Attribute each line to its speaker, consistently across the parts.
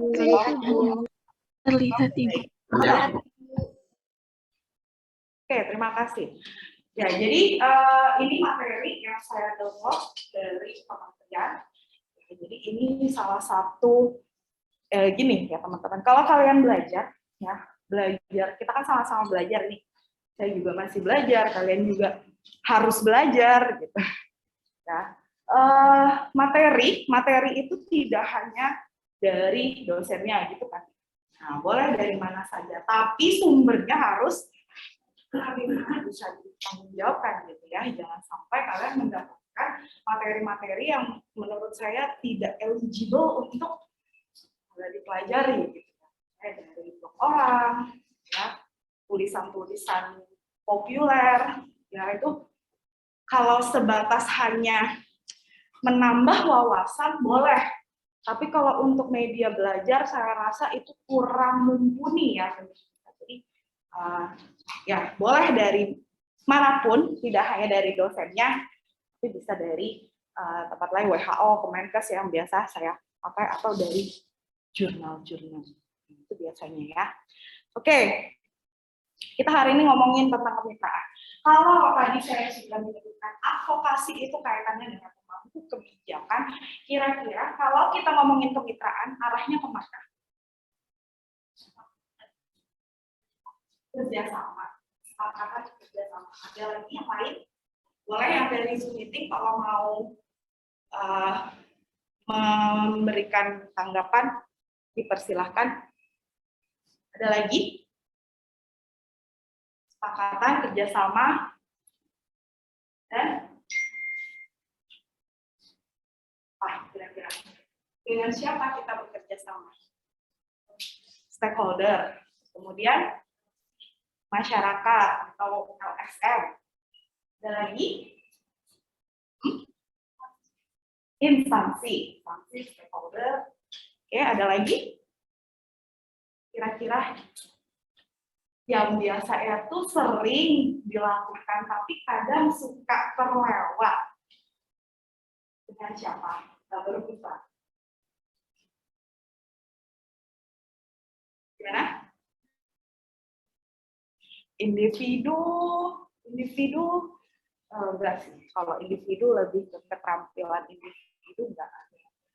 Speaker 1: Terlihat, Ibu.
Speaker 2: Oke, terima kasih. Ya, jadi ini materi yang saya download dari kementerian. Jadi ini salah satu gini ya teman-teman. Kalau kalian belajar, kita kan sama-sama belajar nih. Saya juga masih belajar, kalian juga harus belajar gitu. Ya, materi itu tidak hanya dari dosennya gitu kan. Nah, boleh dari mana saja, tapi sumbernya harus benar-benar bisa ditanggungjawabkan gitu ya. Jangan sampai kalian mendapatkan materi-materi yang menurut saya tidak eligible untuk dipelajari gitu. Dari blog orang, ya, tulisan-tulisan populer, ya itu kalau sebatas hanya menambah wawasan boleh. Tapi kalau untuk media belajar saya rasa itu kurang mumpuni ya. Jadi ya boleh dari manapun, tidak hanya dari dosennya, tapi bisa dari tempat lain, WHO, Kemenkes yang biasa saya pakai, atau dari jurnal-jurnal. Itu biasanya ya. Oke, kita hari ini ngomongin tentang kemitraan. Kalau tadi saya sudah menyebutkan advokasi itu kaitannya dengan pemangku kebijakan, kira-kira kalau kita ngomongin kemitraan, arahnya kemana? Kerjasama. Apakah kerjasama? Ada lagi yang lain? Boleh yang dari Zoom meeting kalau mau memberikan tanggapan, dipersilahkan. Ada lagi? Kesepakatan, kerjasama, dan kira-kira dengan siapa kita bekerja sama? Stakeholder, kemudian masyarakat atau LSM. Ada lagi? Instansi, stakeholder. Oke, ada lagi? Kira-kira yang biasa itu sering dilakukan tapi kadang suka terlewat. Dengan siapa? Kita berbuka. Gimana? Individu enggak sih. Kalau individu lebih ke keterampilan individu enggak.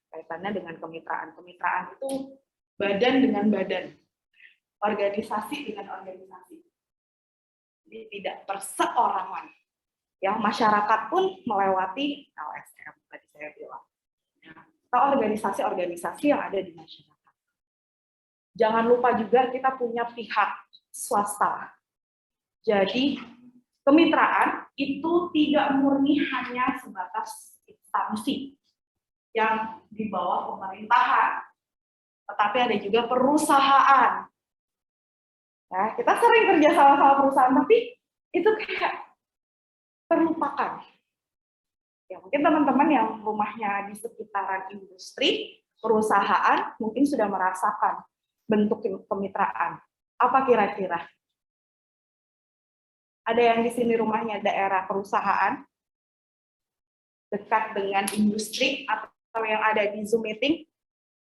Speaker 2: Kaitannya dengan kemitraan. Kemitraan itu badan dengan badan, organisasi dengan organisasi. Jadi tidak perseorangan. Ya, masyarakat pun melewati LSM tadi saya bilang. Atau organisasi-organisasi yang ada di masyarakat. Jangan lupa juga kita punya pihak swasta. Jadi kemitraan itu tidak murni hanya sebatas instansi yang di bawah pemerintahan, tetapi ada juga perusahaan. Ya, kita sering kerja sama perusahaan, tapi itu kayak terlupakan. Ya, mungkin teman-teman yang rumahnya di sekitaran industri, perusahaan, mungkin sudah merasakan bentuk kemitraan. Apa kira-kira? Ada yang di sini rumahnya daerah perusahaan, dekat dengan industri, atau yang ada di Zoom meeting,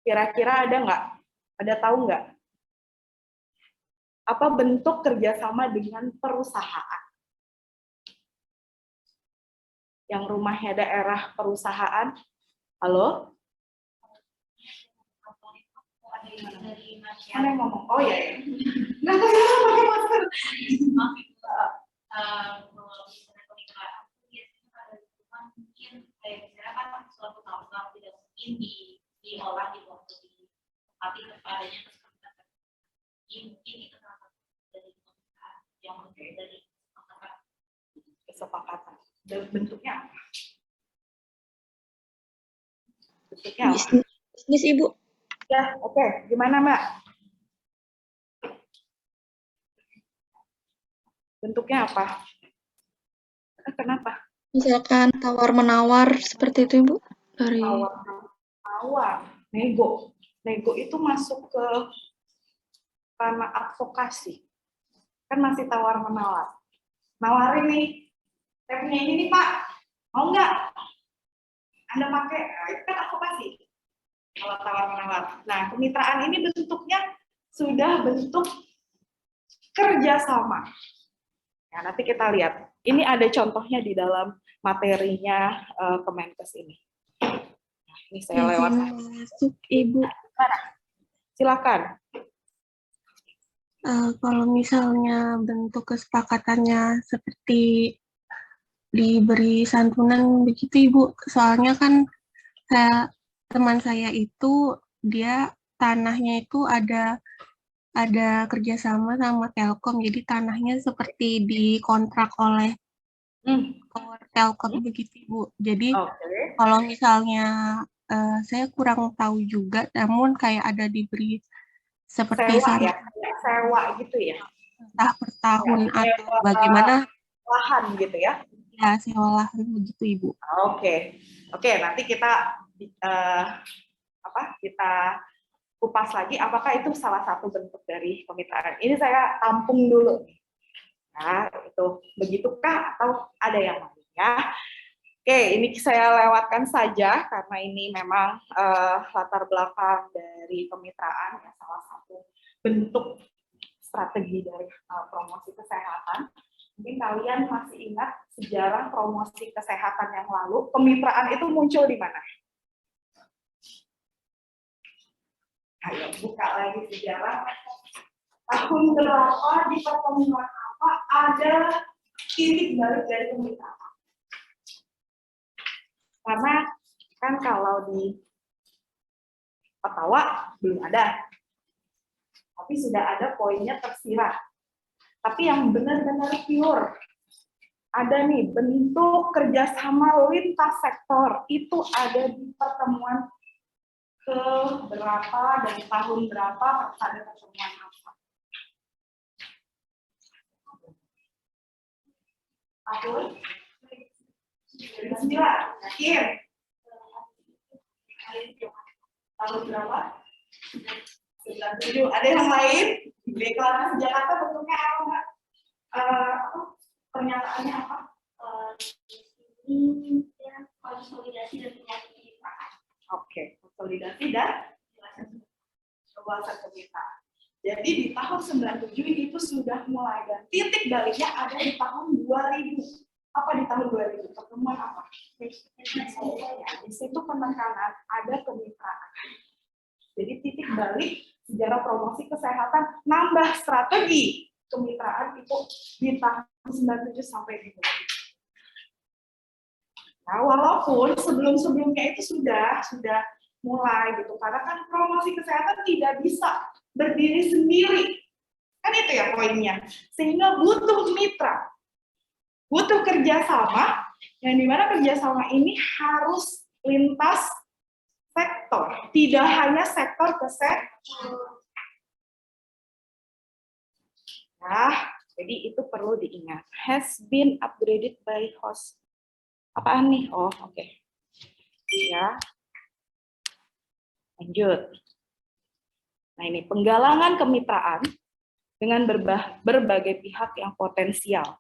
Speaker 2: kira-kira ada nggak? Ada tahu nggak? Apa bentuk kerjasama dengan perusahaan? Yang rumahnya daerah perusahaan, halo? Mana yang ngomong? Oh ya, nggak tahu pakai masker.
Speaker 3: Suatu tahun tidak mungkin diolah di waktu ini, tapi adanya kesepakatan mungkin itu salah satu dari yang dari
Speaker 2: kesepakatan. Dan bentuknya apa? Bentuknya apa?
Speaker 1: Bisnis, Ibu.
Speaker 2: Ya, oke. Gimana, Mbak? Bentuknya apa? Kenapa?
Speaker 1: Misalkan tawar-menawar seperti itu, Ibu. Dari
Speaker 2: Tawar, nego. Nego itu masuk ke ranah advokasi. Kan masih tawar-menawar. Nawarin nih, saya punya ini nih, Pak. Mau nggak? Anda pakai, nah, itu kan advokasi. Kalau tawar-menawar. Nah, kemitraan ini bentuknya sudah bentuk kerjasama. Nah, nanti kita lihat. Ini ada contohnya di dalam materinya Kemenkes ini. Nah, ini saya lewat.
Speaker 4: Masuk, Ibu.
Speaker 2: Silakan.
Speaker 4: Kalau misalnya bentuk kesepakatannya seperti diberi santunan begitu, Ibu. Soalnya kan teman saya itu dia tanahnya itu ada kerjasama sama Telkom, jadi tanahnya seperti dikontrak oleh Tower Telkom begitu, Ibu. Jadi kalau misalnya saya kurang tahu juga, namun kayak ada diberi seperti
Speaker 2: sewa gitu ya,
Speaker 4: entah per tahun atau bagaimana
Speaker 2: lahan gitu ya.
Speaker 4: Ya, sewa lahan begitu, Ibu.
Speaker 2: Oke, nanti kita kita kupas lagi apakah itu salah satu bentuk dari kemitraan. Ini saya tampung dulu. Nah, itu begitukah atau ada yang lain ya? Oke, ini saya lewatkan saja karena ini memang latar belakang dari kemitraan ya, salah satu bentuk strategi dari promosi kesehatan. Mungkin kalian masih ingat sejarah promosi kesehatan yang lalu, kemitraan itu muncul di mana? Ayo buka lagi sejarah. Tahun berapa, di pertemuan apa ada titik balik dari kemitraan? Karena kan kalau di Ottawa belum ada, tapi sudah ada poinnya tersirat. Tapi yang benar-benar pure, ada nih bentuk kerjasama lintas sektor, itu ada di pertemuan ke berapa dan tahun berapa pada pertemuan apa? Tahun 2009, yakin? Tahun berapa? 97. Ada yang lain? Deklarasi Jakarta bentuknya apa, Mbak? Pernyataannya apa?
Speaker 3: Ini konsolidasi dan kemitraan.
Speaker 2: Oke, konsolidasi dan keluasan kemitraan. Jadi di tahun 97 itu sudah mulai, dan titik baliknya ada di tahun 2000. Apa di tahun 2000? Pertemuan apa? Di situ penekanan ada kemitraan. Jadi titik balik sejarah promosi kesehatan nambah strategi kemitraan itu di tahun 97 sampai 2000. Nah, walaupun sebelum-sebelumnya itu sudah mulai gitu, karena kan promosi kesehatan tidak bisa berdiri sendiri, kan itu ya poinnya, sehingga butuh mitra, butuh kerjasama, yang dimana kerjasama ini harus lintas sektor, tidak hanya sektor kesehatan. Nah, jadi itu perlu diingat. Has been upgraded by host. Apaan nih? Oh, oke. Ya. Lanjut. Nah, ini penggalangan kemitraan dengan berbagai pihak yang potensial.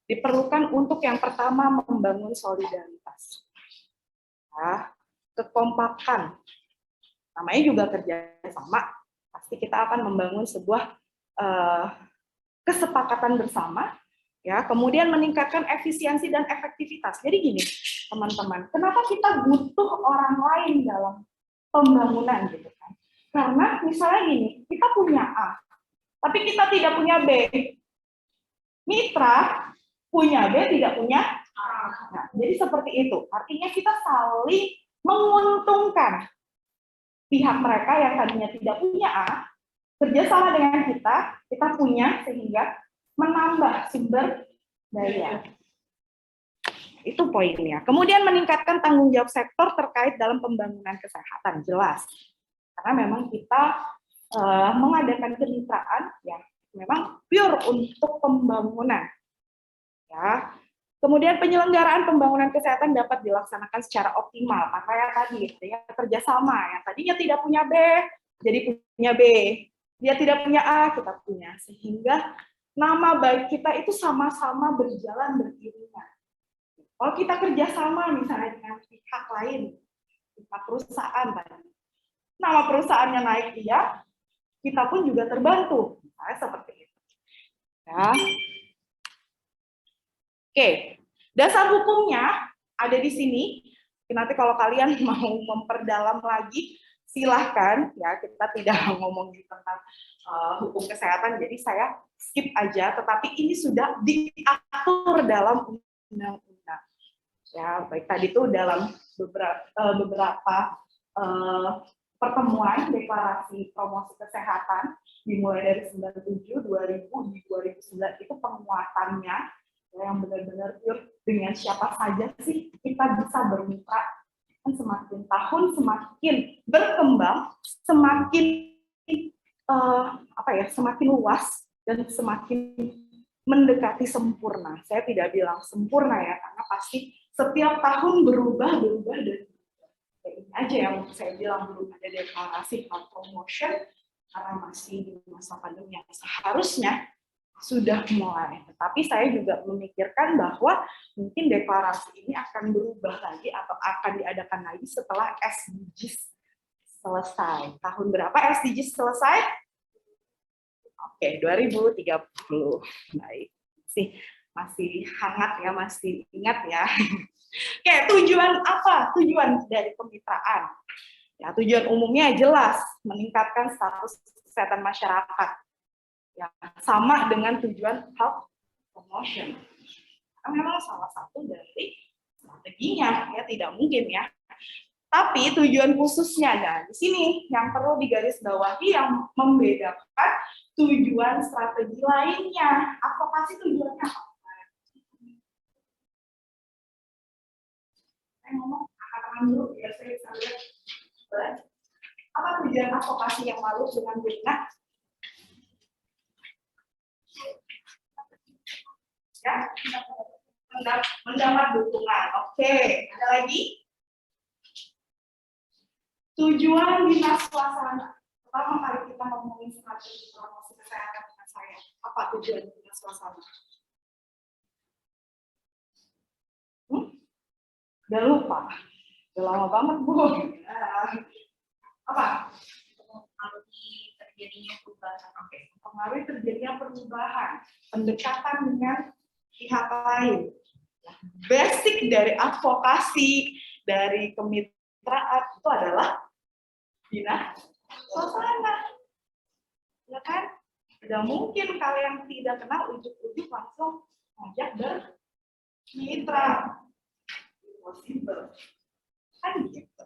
Speaker 2: Diperlukan untuk yang pertama membangun solidaritas. Nah, kekompakan. Namanya juga kerjasama. Pasti kita akan membangun sebuah kesepakatan bersama, ya, kemudian meningkatkan efisiensi dan efektivitas. Jadi gini, teman-teman, kenapa kita butuh orang lain dalam pembangunan gitu kan? Karena misalnya gini, kita punya A, tapi kita tidak punya B. Mitra punya B, tidak punya A. Nah, jadi seperti itu. Artinya kita saling menguntungkan. Pihak mereka yang tadinya tidak punya A, kerjasama dengan kita punya, sehingga menambah sumber daya. Itu poinnya. Kemudian meningkatkan tanggung jawab sektor terkait dalam pembangunan kesehatan, jelas. Karena memang kita mengadakan kemitraan, ya, memang pure untuk pembangunan. Ya. Kemudian penyelenggaraan pembangunan kesehatan dapat dilaksanakan secara optimal. Karena yang tadi, ya, kerjasama. Yang tadinya tidak punya B, jadi punya B. Dia tidak punya A, kita punya. Sehingga nama baik kita itu sama-sama berjalan beriringan. Kalau kita kerjasama misalnya dengan pihak lain, pihak perusahaan tadi, nama perusahaannya naik dia, kita pun juga terbantu. Misalnya seperti itu. Ya. Oke, dasar hukumnya ada di sini. Nanti kalau kalian mau memperdalam lagi, silahkan. Ya, kita tidak ngomongin tentang hukum kesehatan, jadi saya skip aja. Tetapi ini sudah diatur dalam undang-undang. Ya, baik tadi itu dalam beberapa pertemuan deklarasi promosi kesehatan dimulai dari 97, 2000, di 2009 itu penguatannya yang benar-benar pure dengan siapa saja sih kita bisa bermitra. Kan semakin tahun semakin berkembang, semakin semakin luas dan semakin mendekati sempurna. Saya tidak bilang sempurna ya, karena pasti setiap tahun berubah dan ini aja yang saya bilang belum ada deklarasi health promotion karena masih di masa pandemi yang seharusnya sudah mulai. Tetapi saya juga memikirkan bahwa mungkin deklarasi ini akan berubah lagi atau akan diadakan lagi setelah SDGs selesai. Tahun berapa SDGs selesai? Oke, 2030. Baik, masih hangat ya, masih ingat ya. Oke, tujuan apa? Tujuan dari kemitraan. Ya, tujuan umumnya jelas, meningkatkan status kesehatan masyarakat. Ya, sama dengan tujuan health promotion. Karena memang salah satu dari strateginya, ya tidak mungkin ya. Tapi tujuan khususnya, nah di sini yang perlu digarisbawahi yang membedakan tujuan strategi lainnya. Advokasi tujuannya apa? Saya ngomong katakan dulu biar saya bisa lihat. Apa tujuan advokasi yang lalu dengan Bina? Ya, mendapat dukungan. Oke, ada lagi? Tujuan dinas suasana. Pertama kali kita ngomongin strategi promosi kesehatan dengan saya. Apa tujuan dinas suasana? Udah lupa. Udah lama banget, Bu. Apa?
Speaker 3: Mempengaruhi terjadinya perubahan.
Speaker 2: Oke, mempengaruhi terjadinya perubahan. Pendekatan dengan pihak lain. Basic dari advokasi, dari kemitraan itu adalah dinas suasana. Ya kan? Tidak mungkin kalian tidak kenal ujuk-ujuk langsung ngajak bermitra. Possible. Kan gitu.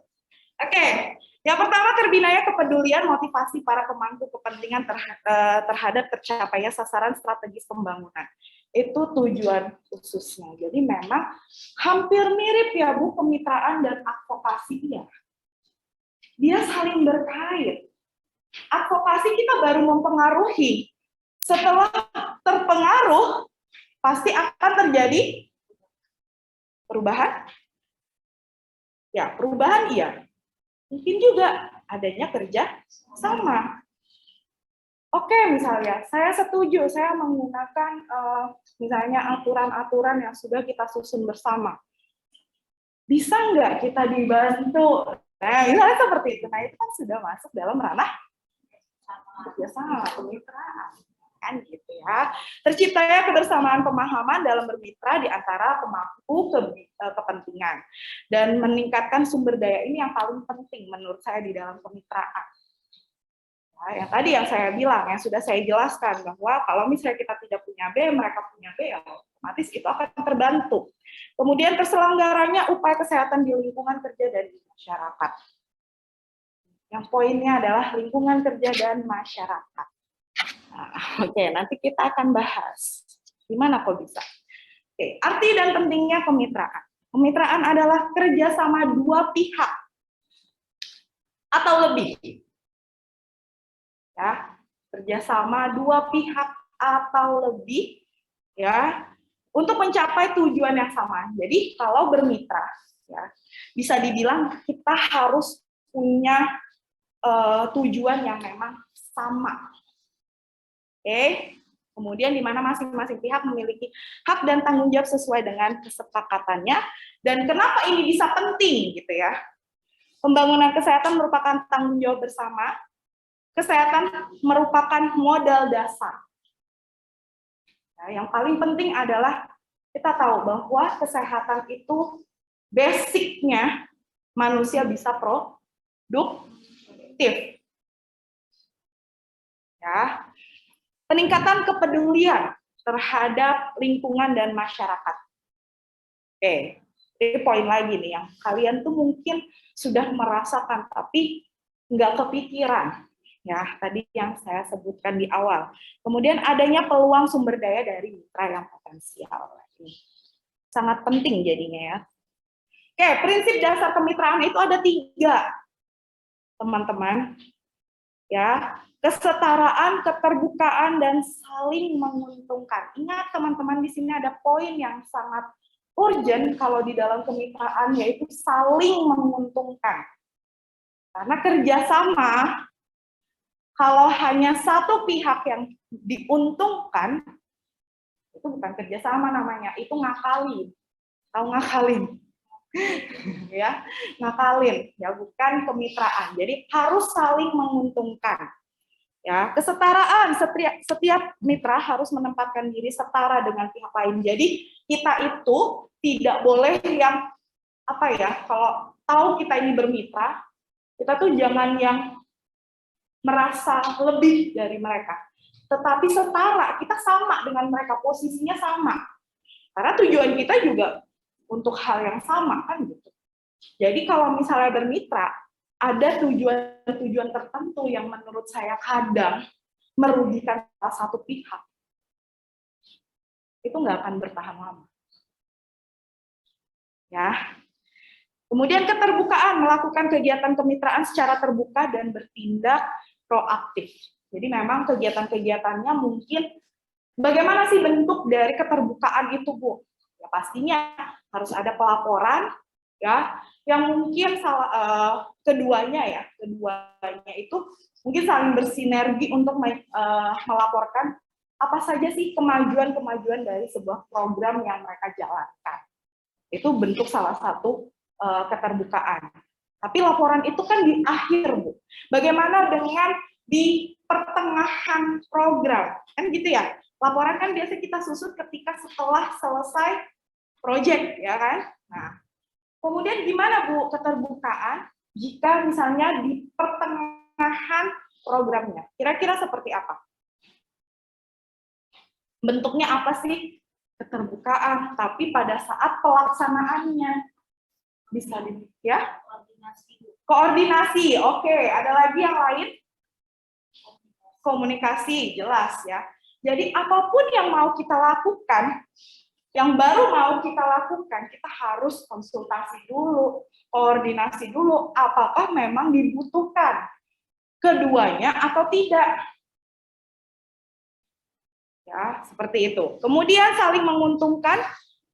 Speaker 2: Oke, yang pertama terbinanya kepedulian motivasi para pemangku kepentingan terhadap tercapainya sasaran strategis pembangunan. Itu tujuan khususnya. Jadi memang hampir mirip ya Bu, kemitraan dan advokasi ya. Dia saling berkait. Advokasi kita baru mempengaruhi. Setelah terpengaruh, pasti akan terjadi perubahan. Ya, perubahan iya. Mungkin juga adanya kerja sama. Oke, misalnya saya setuju, saya menggunakan misalnya aturan-aturan yang sudah kita susun bersama. Bisa nggak kita dibantu? Nah, misalnya seperti itu. Nah, itu kan sudah masuk dalam ranah kerjasama, kemitraan. Kan gitu ya. Terciptanya kebersamaan pemahaman dalam bermitra di antara pemangku kepentingan. Dan meningkatkan sumber daya ini yang paling penting menurut saya di dalam kemitraan. Nah, yang tadi yang saya bilang, yang sudah saya jelaskan, bahwa kalau misalnya kita tidak punya B, mereka punya B, ya otomatis itu akan terbantu. Kemudian terselenggaranya upaya kesehatan di lingkungan kerja dan di masyarakat. Yang poinnya adalah lingkungan kerja dan masyarakat. Nah, oke, nanti kita akan bahas gimana kok bisa. Oke, arti dan pentingnya kemitraan. Kemitraan adalah kerjasama dua pihak atau lebih. Ya, kerjasama dua pihak atau lebih, ya, untuk mencapai tujuan yang sama. Jadi kalau bermitra, ya, bisa dibilang kita harus punya tujuan yang memang sama. Oke, kemudian di mana masing-masing pihak memiliki hak dan tanggung jawab sesuai dengan kesepakatannya. Dan kenapa ini bisa penting gitu ya? Pembangunan kesehatan merupakan tanggung jawab bersama. Kesehatan merupakan modal dasar. Nah, yang paling penting adalah kita tahu bahwa kesehatan itu basicnya manusia bisa produktif. Ya. Peningkatan kepedulian terhadap lingkungan dan masyarakat. Oke, ini poin lagi nih yang kalian tuh mungkin sudah merasakan tapi nggak kepikiran. Ya, tadi yang saya sebutkan di awal. Kemudian adanya peluang sumber daya dari mitra yang potensial. Ini sangat penting jadinya ya. Oke, prinsip dasar kemitraan itu ada 3, teman-teman. Ya, kesetaraan, keterbukaan, dan saling menguntungkan. Ingat teman-teman, di sini ada poin yang sangat urgent kalau di dalam kemitraan, yaitu saling menguntungkan. Karena kerjasama, kalau hanya satu pihak yang diuntungkan, itu bukan kerjasama namanya, itu ngakalin. Tahu ngakalin? Ya, ngakalin, ya bukan kemitraan. Jadi harus saling menguntungkan. Ya, kesetaraan, setiap mitra harus menempatkan diri setara dengan pihak lain. Jadi kita itu tidak boleh yang apa ya, kalau tahu kita ini bermitra, kita tuh jangan yang merasa lebih dari mereka. Tetapi setara, kita sama dengan mereka, posisinya sama. Karena tujuan kita juga untuk hal yang sama kan gitu. Jadi kalau misalnya bermitra, ada tujuan-tujuan tertentu yang menurut saya kadang merugikan salah satu pihak, itu nggak akan bertahan lama. Ya. Kemudian keterbukaan, melakukan kegiatan kemitraan secara terbuka dan bertindak proaktif. Jadi memang kegiatan-kegiatannya mungkin bagaimana sih bentuk dari keterbukaan itu, Bu? Ya pastinya harus ada pelaporan, ya, yang mungkin keduanya itu mungkin saling bersinergi untuk melaporkan apa saja sih kemajuan-kemajuan dari sebuah program yang mereka jalankan. Itu bentuk salah satu keterbukaan. Tapi laporan itu kan di akhir, Bu. Bagaimana dengan di pertengahan program? Kan gitu ya. Laporan kan biasa kita susut ketika setelah selesai proyek, ya kan? Nah, kemudian gimana, Bu, keterbukaan jika misalnya di pertengahan programnya? Kira-kira seperti apa? Bentuknya apa sih keterbukaan? Tapi pada saat pelaksanaannya bisa ya? Koordinasi. Oke, ada lagi yang lain? Komunikasi, jelas ya. Jadi apapun yang mau kita lakukan, yang baru mau kita lakukan, kita harus konsultasi dulu, koordinasi dulu, apakah memang dibutuhkan keduanya atau tidak. Ya, seperti itu. Kemudian saling menguntungkan,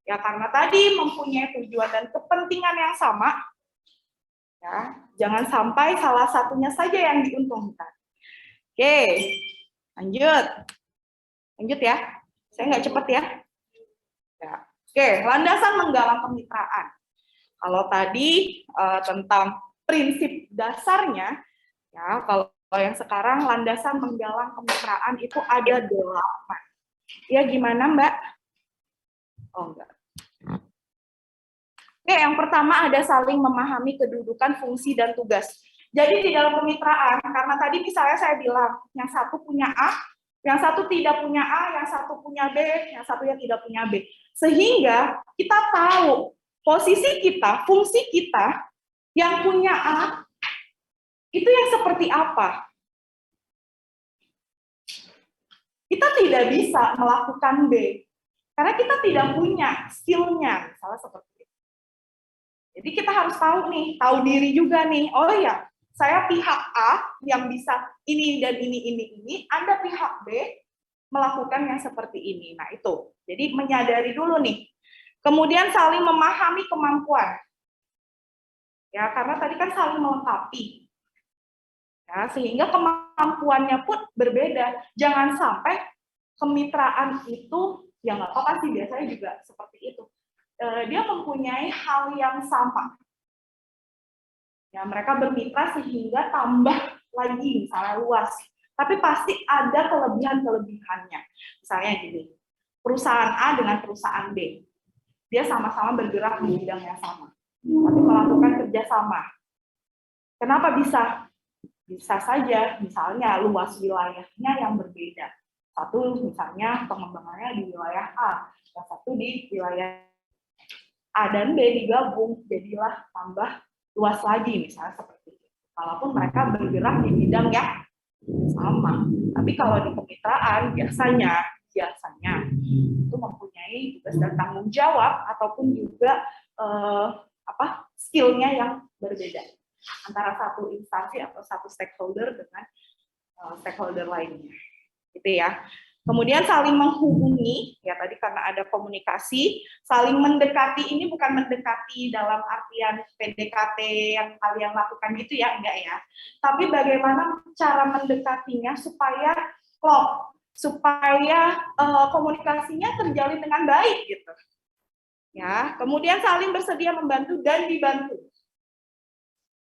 Speaker 2: ya karena tadi mempunyai tujuan dan kepentingan yang sama, ya, jangan sampai salah satunya saja yang diuntungkan. Oke, lanjut. Lanjut ya, saya nggak cepat ya. Ya. Oke, landasan menggalang kemitraan. Kalau tadi tentang prinsip dasarnya, ya kalau yang sekarang landasan menggalang kemitraan itu ada 8. Ya gimana Mbak? Oh enggak. Oke, yang pertama ada saling memahami kedudukan, fungsi, dan tugas. Jadi di dalam kemitraan, karena tadi misalnya saya bilang, yang satu punya A, yang satu tidak punya A, yang satu punya B, yang satunya tidak punya B. Sehingga kita tahu posisi kita, fungsi kita, yang punya A, itu yang seperti apa. Kita tidak bisa melakukan B, karena kita tidak punya skill-nya, misalnya seperti itu. Jadi kita harus tahu nih, tahu diri juga nih, oh ya, saya pihak A yang bisa ini dan ini, Anda pihak B melakukan yang seperti ini. Nah itu, jadi menyadari dulu nih. Kemudian saling memahami kemampuan. Ya, karena tadi kan saling melengkapi. Ya, sehingga kemampuannya pun berbeda. Jangan sampai kemitraan itu, ya nggak apa-apa sih, biasanya juga seperti itu. Dia mempunyai hal yang sama. Ya, mereka bermitra sehingga tambah lagi misalnya luas. Tapi pasti ada kelebihan-kelebihannya. Misalnya gini, perusahaan A dengan perusahaan B. Dia sama-sama bergerak di bidang yang sama, tapi melakukan kerjasama. Kenapa bisa? Bisa saja, misalnya luas wilayahnya yang berbeda. Satu misalnya pengembangannya di wilayah A, yang satu di wilayah A dan B digabung, jadilah tambah luas lagi, misalnya seperti itu. Walaupun mereka bergerak di bidang yang sama. Tapi kalau di kemitraan biasanya itu mempunyai tugas dan tanggung jawab ataupun juga skillnya yang berbeda antara satu instansi atau satu stakeholder dengan stakeholder lainnya, gitu ya. Kemudian saling menghubungi, ya tadi karena ada komunikasi, saling mendekati ini bukan mendekati dalam artian PDKT yang kalian lakukan gitu ya, enggak ya. Tapi bagaimana cara mendekatinya supaya klop, supaya komunikasinya terjalin dengan baik gitu. Ya, kemudian saling bersedia membantu dan dibantu.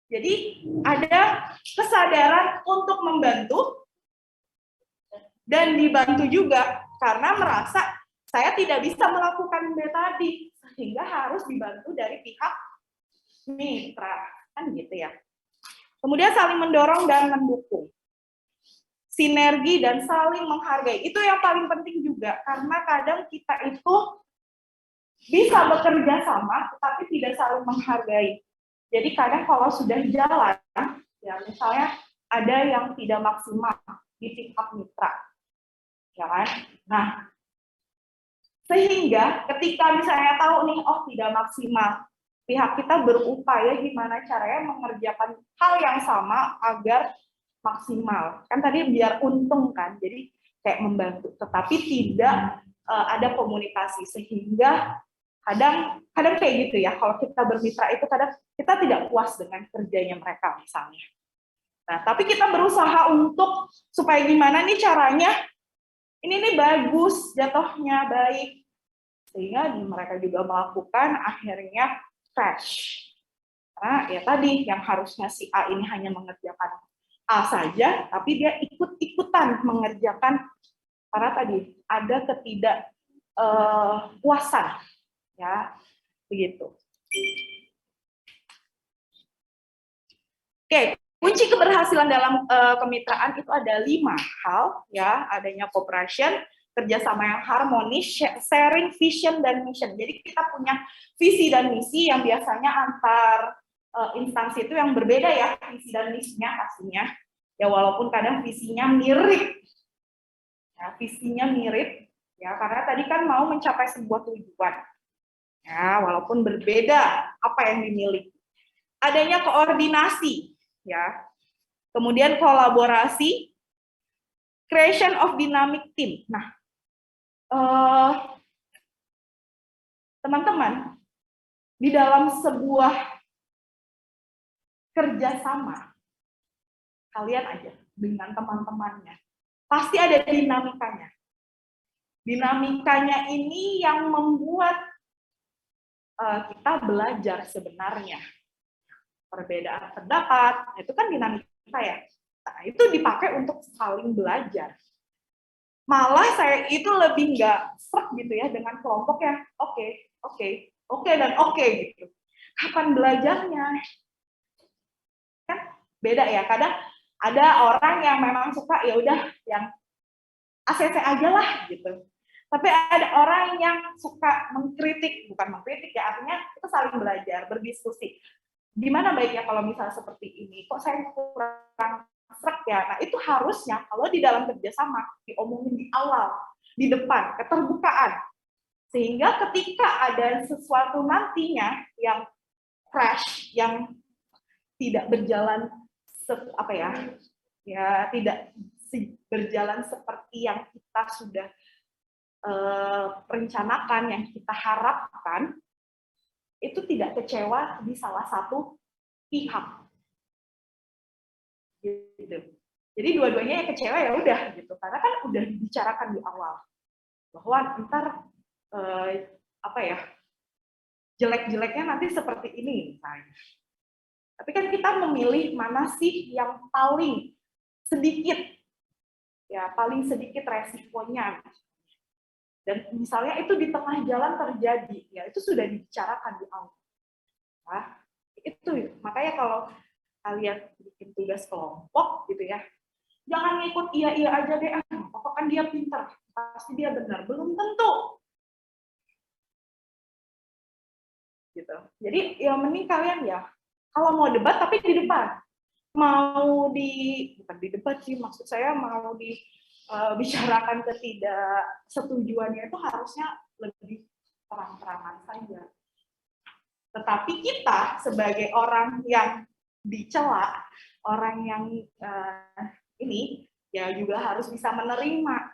Speaker 2: Jadi ada kesadaran untuk membantu dan dibantu juga karena merasa saya tidak bisa melakukan tadi sehingga harus dibantu dari pihak mitra, kan gitu ya. Kemudian saling mendorong dan mendukung, sinergi dan saling menghargai, itu yang paling penting juga karena kadang kita itu bisa bekerja sama tetapi tidak saling menghargai. Jadi kadang kalau sudah jalan, ya misalnya ada yang tidak maksimal di pihak mitra, ya kan? Nah, sehingga ketika misalnya tahu nih, oh tidak maksimal, pihak kita berupaya gimana caranya mengerjakan hal yang sama agar maksimal. Kan tadi biar untung kan, jadi kayak membantu, tetapi tidak ada komunikasi sehingga kadang kayak gitu ya. Kalau kita bermitra itu kadang kita tidak puas dengan kerjanya mereka misalnya. Nah, tapi kita berusaha untuk supaya gimana nih caranya ini nih bagus, jatuhnya baik, sehingga mereka juga melakukan akhirnya crash. Karena ya tadi yang harusnya si A ini hanya mengerjakan A saja, tapi dia ikut-ikutan mengerjakan karena tadi ada ketidakpuasan, ya begitu. Oke. Kunci keberhasilan dalam kemitraan itu ada 5 hal, ya, adanya cooperation, kerjasama yang harmonis, sharing vision dan mission. Jadi kita punya visi dan misi yang biasanya antar instansi itu yang berbeda ya, visi dan misinya pastinya. Ya walaupun kadang visinya mirip, ya, visinya mirip, ya karena tadi kan mau mencapai sebuah tujuan. Ya walaupun berbeda apa yang dimiliki. Adanya koordinasi. Ya, kemudian kolaborasi, creation of dynamic team. Nah, teman-teman, di dalam sebuah kerjasama, kalian aja dengan teman-temannya, pasti ada dinamikanya. Dinamikanya ini yang membuat kita belajar sebenarnya. Perbedaan pendapat, itu kan dinamika ya. Nah, itu dipakai untuk saling belajar. Malah saya itu lebih nggak serak gitu ya dengan kelompok yang oke, dan oke gitu. Kapan belajarnya? Kan beda ya. Kadang ada orang yang memang suka ya udah yang ACC aja lah gitu. Tapi ada orang yang suka mengkritik, bukan mengkritik ya, artinya kita saling belajar, berdiskusi. Gimana baiknya kalau misalnya seperti ini, kok saya kurang serak ya? Nah itu harusnya kalau di dalam kerjasama diomongin di awal, di depan, keterbukaan, sehingga ketika ada sesuatu nantinya yang crash, yang tidak berjalan tidak berjalan seperti yang kita sudah rencanakan, yang kita harapkan, itu tidak kecewa di salah satu pihak. Gitu. Jadi dua-duanya yang kecewa ya udah gitu, karena kan udah dibicarakan di awal bahwa ntar jelek-jeleknya nanti seperti ini misalnya. Tapi kan kita memilih mana sih yang paling sedikit, ya paling sedikit resikonya. Dan misalnya itu di tengah jalan terjadi, ya itu sudah dibicarakan di awal. Nah, itu makanya kalau kalian bikin tugas kelompok gitu ya, jangan ngikut iya aja deh, pokoknya kan dia pintar, pasti dia benar, belum tentu. Gitu. Jadi ya mending kalian ya, kalau mau debat tapi di depan, mau bukan di debat sih, maksud saya mau bicarakan ketidaksetujuannya itu harusnya lebih terang-terangan saja. Tetapi kita sebagai orang yang dicela, orang yang ini ya juga harus bisa menerima.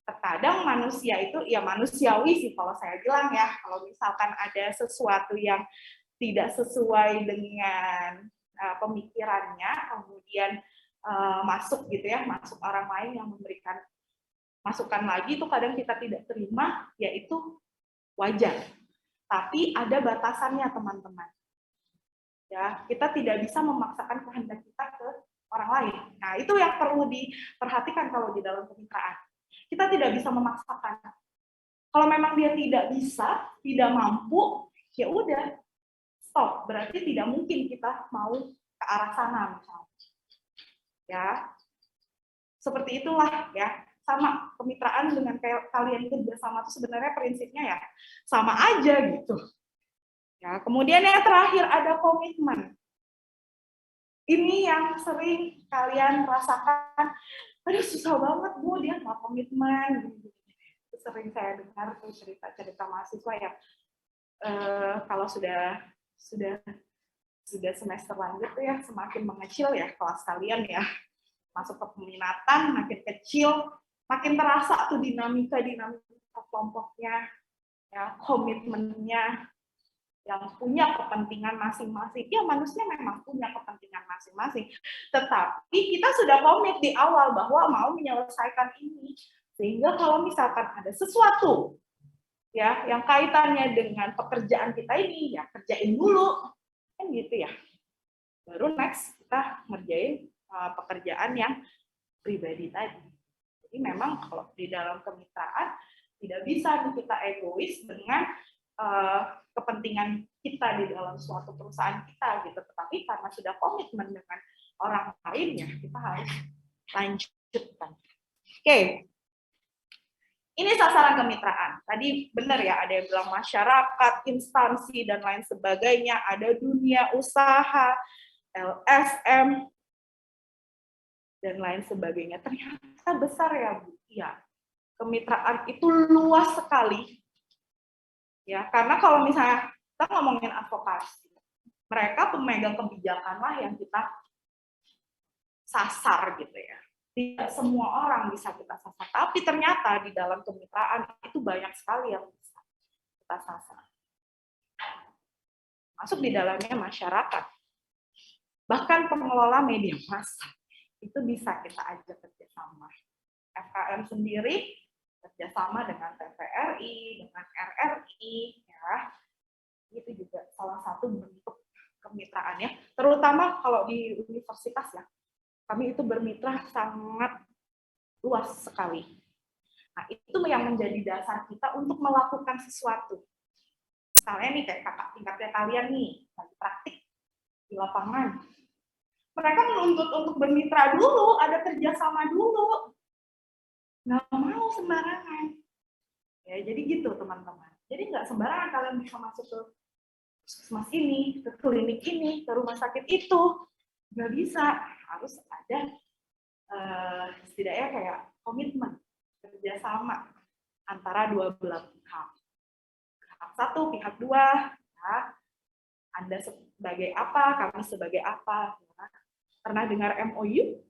Speaker 2: Terkadang manusia itu ya manusiawi sih kalau saya bilang ya, kalau misalkan ada sesuatu yang tidak sesuai dengan pemikirannya, kemudian masuk gitu ya, masuk orang lain yang memberikan masukan lagi, itu kadang kita tidak terima, yaitu wajar. Tapi ada batasannya teman-teman. Ya, kita tidak bisa memaksakan kehendak kita ke orang lain. Nah, itu yang perlu diperhatikan kalau di dalam kemitraan. Kita tidak bisa memaksakan. Kalau memang dia tidak bisa, tidak mampu, ya udah, stop. Berarti tidak mungkin kita mau ke arah sana misalnya. Ya. Seperti itulah ya. Sama kemitraan dengan kalian kerjasama itu sebenarnya prinsipnya ya sama aja gitu. Ya, kemudian yang terakhir ada komitmen. Ini yang sering kalian rasakan, aduh susah banget Bu, dia nggak komitmen. Sering saya dengar tuh cerita-cerita mahasiswa ya, kalau sudah semester lanjut tuh ya semakin mengecil ya kelas kalian ya, masuk ke peminatan makin kecil, makin terasa tuh dinamika kelompoknya, ya komitmennya, yang punya kepentingan masing-masing. Ya manusia memang punya kepentingan masing-masing, tetapi kita sudah komit di awal bahwa mau menyelesaikan ini. Sehingga kalau misalkan ada sesuatu ya yang kaitannya dengan pekerjaan kita ini, ya kerjain dulu, kan gitu ya. Baru next kita ngerjain pekerjaan yang pribadi tadi. Jadi memang kalau di dalam kemitraan tidak bisa kita egois dengan kepentingan kita di dalam suatu perusahaan kita gitu. Tetapi karena sudah komitmen dengan orang lain ya kita harus lanjutkan. Oke. Ini sasaran kemitraan. Tadi benar ya, ada yang bilang masyarakat, instansi, dan lain sebagainya. Ada dunia usaha, LSM, dan lain sebagainya. Ternyata besar ya, Bu. Ya, kemitraan itu luas sekali. Ya, karena kalau misalnya kita ngomongin advokasi, mereka pemegang kebijakan lah yang kita sasar gitu ya. Tidak semua orang bisa kita sasar, tapi ternyata di dalam kemitraan itu banyak sekali yang bisa kita sasar. Masuk di dalamnya masyarakat, bahkan pengelola media massa itu bisa kita ajak kerjasama. FKM sendiri kerjasama dengan TVRI, dengan RRI, ya itu juga salah satu bentuk kemitraannya. Terutama kalau di universitas ya. Kami itu bermitra sangat luas sekali. Nah, itu yang menjadi dasar kita untuk melakukan sesuatu. Misalnya nih, kayak kakak tingkatnya kalian nih, lagi praktik di lapangan. Mereka menuntut untuk bermitra dulu, ada kerjasama dulu. Nggak mau sembarangan. Ya, jadi gitu teman-teman. Jadi nggak sembarangan kalian bisa masuk ke puskesmas ini, ke klinik ini, ke rumah sakit itu. Nggak bisa, harus ada setidaknya kayak komitmen kerjasama antara dua belah pihak. Pihak satu, pihak dua, ya. Anda sebagai apa, kami sebagai apa. Ya. Pernah dengar MOU?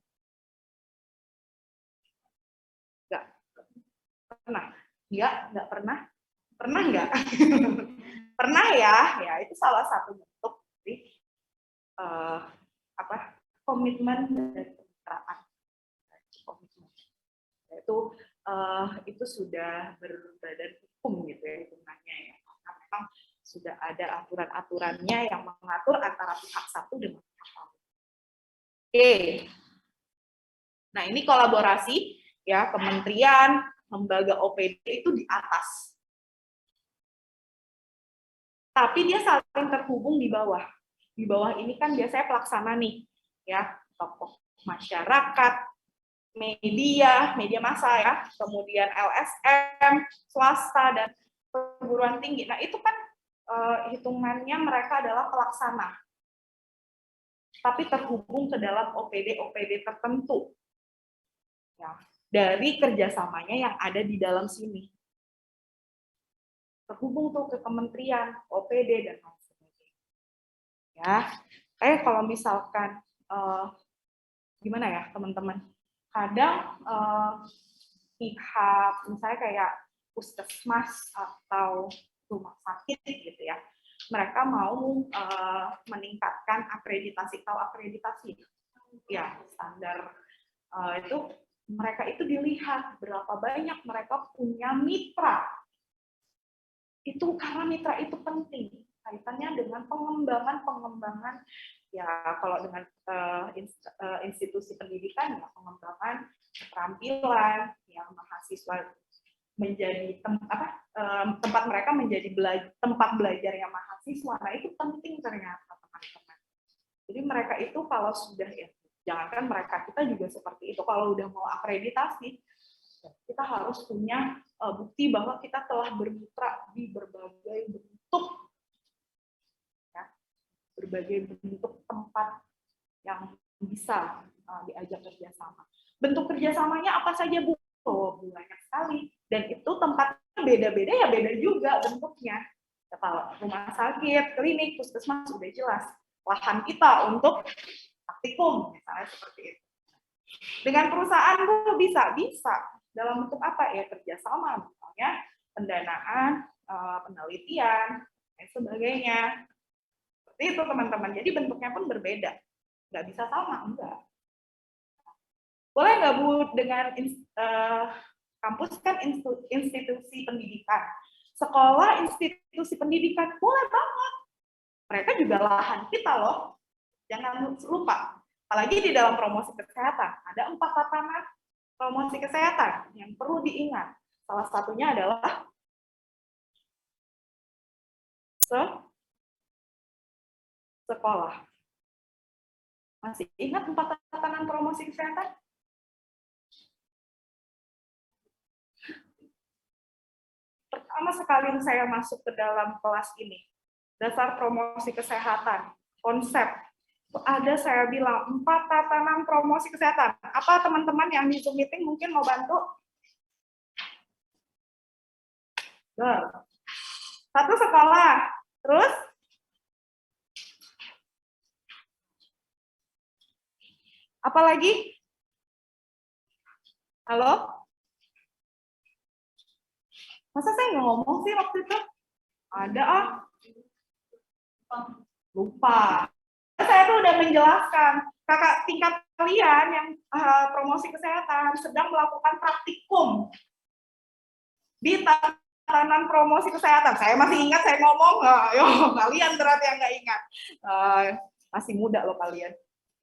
Speaker 2: Nggak pernah. Nggak pernah. Pernah nggak? Pernah ya, ya itu salah satu bentuk dari komitmen dari kemitraan. Itu sudah berbadan hukum gitu ya hitungannya ya. Karena memang sudah ada aturan-aturannya yang mengatur antara pihak satu dengan pihak lain. Oke. Nah, ini kolaborasi ya, kementerian, lembaga OPD itu di atas. Tapi dia saling terhubung di bawah. Di bawah ini kan biasanya pelaksana nih, ya, tokoh masyarakat, media massa ya, kemudian LSM, swasta dan perguruan tinggi. Nah, itu kan hitungannya mereka adalah pelaksana. Tapi terhubung ke dalam OPD tertentu. Ya, dari kerjasamanya yang ada di dalam sini. Terhubung tuh ke kementerian, OPD, dan lain sebagainya. Ya, kalau misalkan, gimana ya teman-teman, kadang pihak, misalnya kayak puskesmas atau rumah sakit gitu ya, mereka mau meningkatkan akreditasi, ya standar itu, mereka itu dilihat berapa banyak mereka punya mitra. Itu karena mitra itu penting kaitannya dengan pengembangan ya, kalau dengan institusi pendidikan ya pengembangan keterampilan yang mahasiswa menjadi tempat mereka menjadi tempat belajarnya mahasiswa. Nah, itu penting ternyata teman-teman. Jadi mereka itu kalau sudah, ya jangankan mereka, kita juga seperti itu, kalau udah mau akreditasi kita harus punya bukti bahwa kita telah bermitra di berbagai bentuk, ya, berbagai bentuk tempat yang bisa diajak kerjasama. Bentuk kerjasamanya apa saja, Bu? Oh, banyak sekali. Dan itu tempatnya beda-beda, ya beda juga bentuknya. Ya, kalau rumah sakit, klinik, puskesmas sudah jelas. Lahan kita untuk praktikum, misalnya seperti itu. Dengan perusahaan, Bu, bisa. Dalam bentuk apa ya? Kerjasama, misalnya pendanaan, penelitian, dan sebagainya. Seperti itu teman-teman. Jadi bentuknya pun berbeda. Nggak bisa sama, enggak. Boleh nggak, Bu, dengan kampus kan institusi pendidikan. Sekolah institusi pendidikan, boleh banget. Mereka juga lahan kita loh. Jangan lupa. Apalagi di dalam promosi kesehatan. Ada 4 tatanan promosi kesehatan yang perlu diingat. Salah satunya adalah sekolah. Masih ingat 4 tatanan promosi kesehatan? Pertama sekali saya masuk ke dalam kelas ini, dasar promosi kesehatan, konsep. Ada saya bilang 4 tatanan promosi kesehatan. Apa teman-teman yang di Zoom meeting mungkin mau bantu? Satu, sekolah. Terus? Apa lagi? Halo? Masa saya nggak ngomong sih waktu itu? Ada lupa. Saya tuh udah menjelaskan, kakak tingkat kalian yang promosi kesehatan sedang melakukan praktikum di tatanan promosi kesehatan. Saya masih ingat saya ngomong, kalian berarti yang nggak ingat. Masih muda loh kalian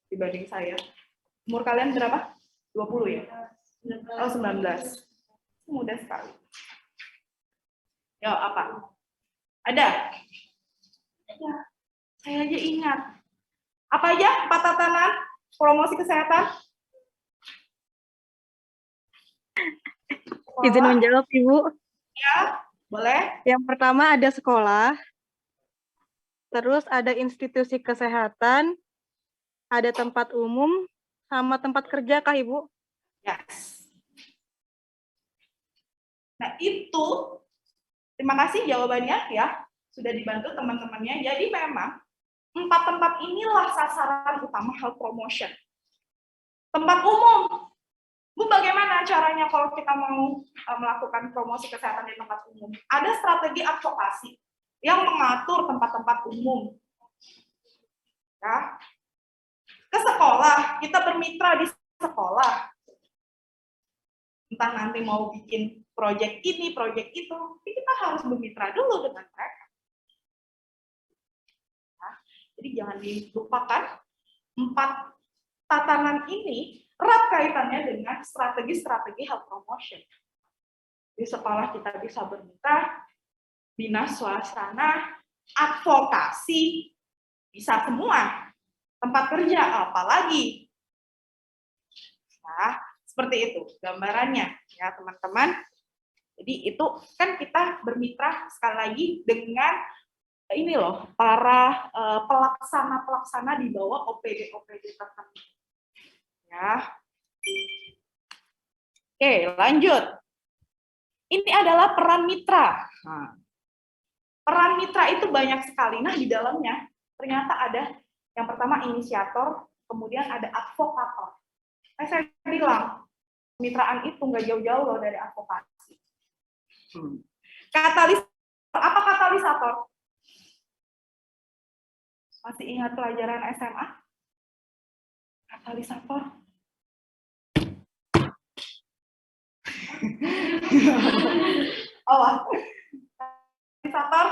Speaker 2: dibanding saya. Umur kalian berapa? 20 ya? Oh, 19. Muda sekali. Ya, apa? Ada? Ya, saya aja ingat. Apa aja 4 tatanan promosi kesehatan?
Speaker 5: Izin menjawab, Ibu.
Speaker 2: Ya, boleh.
Speaker 5: Yang pertama ada sekolah, terus ada institusi kesehatan, ada tempat umum, sama tempat kerja kah, Ibu?
Speaker 2: Yes. Nah, itu, terima kasih jawabannya ya, sudah dibantu teman-temannya. Jadi memang 4 tempat inilah sasaran utama health promotion. Tempat umum. Bu, bagaimana caranya kalau kita mau melakukan promosi kesehatan di tempat umum? Ada strategi advokasi yang mengatur tempat-tempat umum. Ya. Ke sekolah, kita bermitra di sekolah. Entah nanti mau bikin proyek ini, proyek itu, tapi kita harus bermitra dulu dengan mereka. Jadi jangan dilupakan 4 tatanan ini erat kaitannya dengan strategi-strategi health promotion. Di sekolah kita bisa bermitra, bina suasana, advokasi, bisa semua. Tempat kerja, apalagi. Nah, seperti itu gambarannya ya teman-teman. Jadi itu kan kita bermitra sekali lagi dengan ini loh, para pelaksana-pelaksana di bawah OPD-OPD tertentu. Ya. Oke, lanjut. Ini adalah peran mitra. Nah, peran mitra itu banyak sekali. Nah, di dalamnya ternyata ada yang pertama inisiator, kemudian ada advokator. Saya bilang, kemitraan itu nggak jauh-jauh loh dari advokasi. Katalisator, apa katalisator? Masih ingat pelajaran SMA? Katalisator. Oh, fasilitator,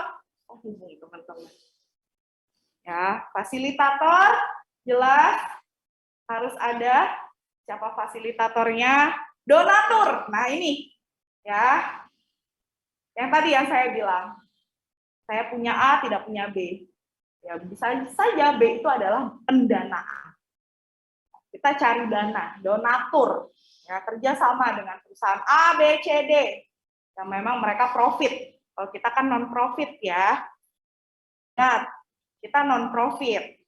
Speaker 2: oh hubungi teman-teman. Ya, fasilitator jelas harus ada. Siapa fasilitatornya? Donatur. Nah ini, ya, yang tadi yang saya bilang, saya punya A, tidak punya B. Ya bisa saja B itu adalah pendanaan. Kita cari dana, donatur. Ya, kerjasama dengan perusahaan A, B, C, D. Yang memang mereka profit. Kalau kita kan non-profit ya. Nah, kita non-profit.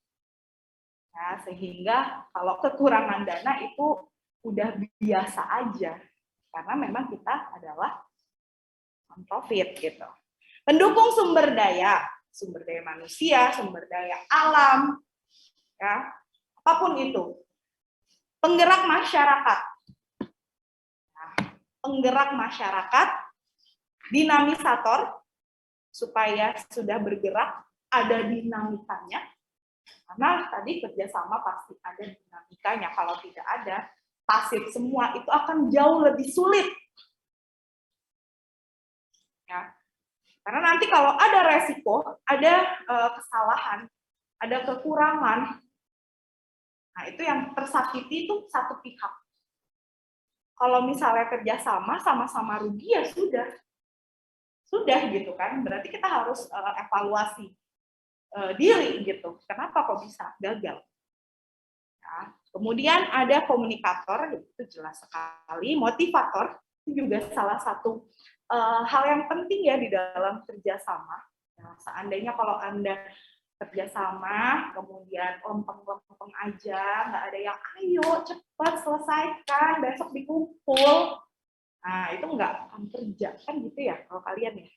Speaker 2: Nah, sehingga kalau kekurangan dana itu udah biasa aja. Karena memang kita adalah non-profit gitu. Pendukung sumber daya manusia, sumber daya alam, ya, apapun itu. Penggerak masyarakat. Nah, penggerak masyarakat, dinamisator, supaya sudah bergerak, ada dinamikanya. Karena tadi kerjasama pasti ada dinamikanya. Kalau tidak ada, pasif semua, itu akan jauh lebih sulit. Ya. Karena nanti kalau ada resiko, ada kesalahan, ada kekurangan, nah itu yang tersakiti itu satu pihak. Kalau misalnya kerjasama, sama-sama rugi ya sudah gitu kan. Berarti kita harus evaluasi diri gitu. Kenapa kok bisa gagal? Ya. Kemudian ada komunikator, itu jelas sekali. Motivator itu juga salah satu hal yang penting ya di dalam kerjasama. Nah, seandainya kalau Anda kerjasama, kemudian lempeng-lempeng aja, nggak ada yang ayo cepat selesaikan, besok dikumpul. Nah, itu nggak akan kerja, kan gitu ya kalau kalian ya.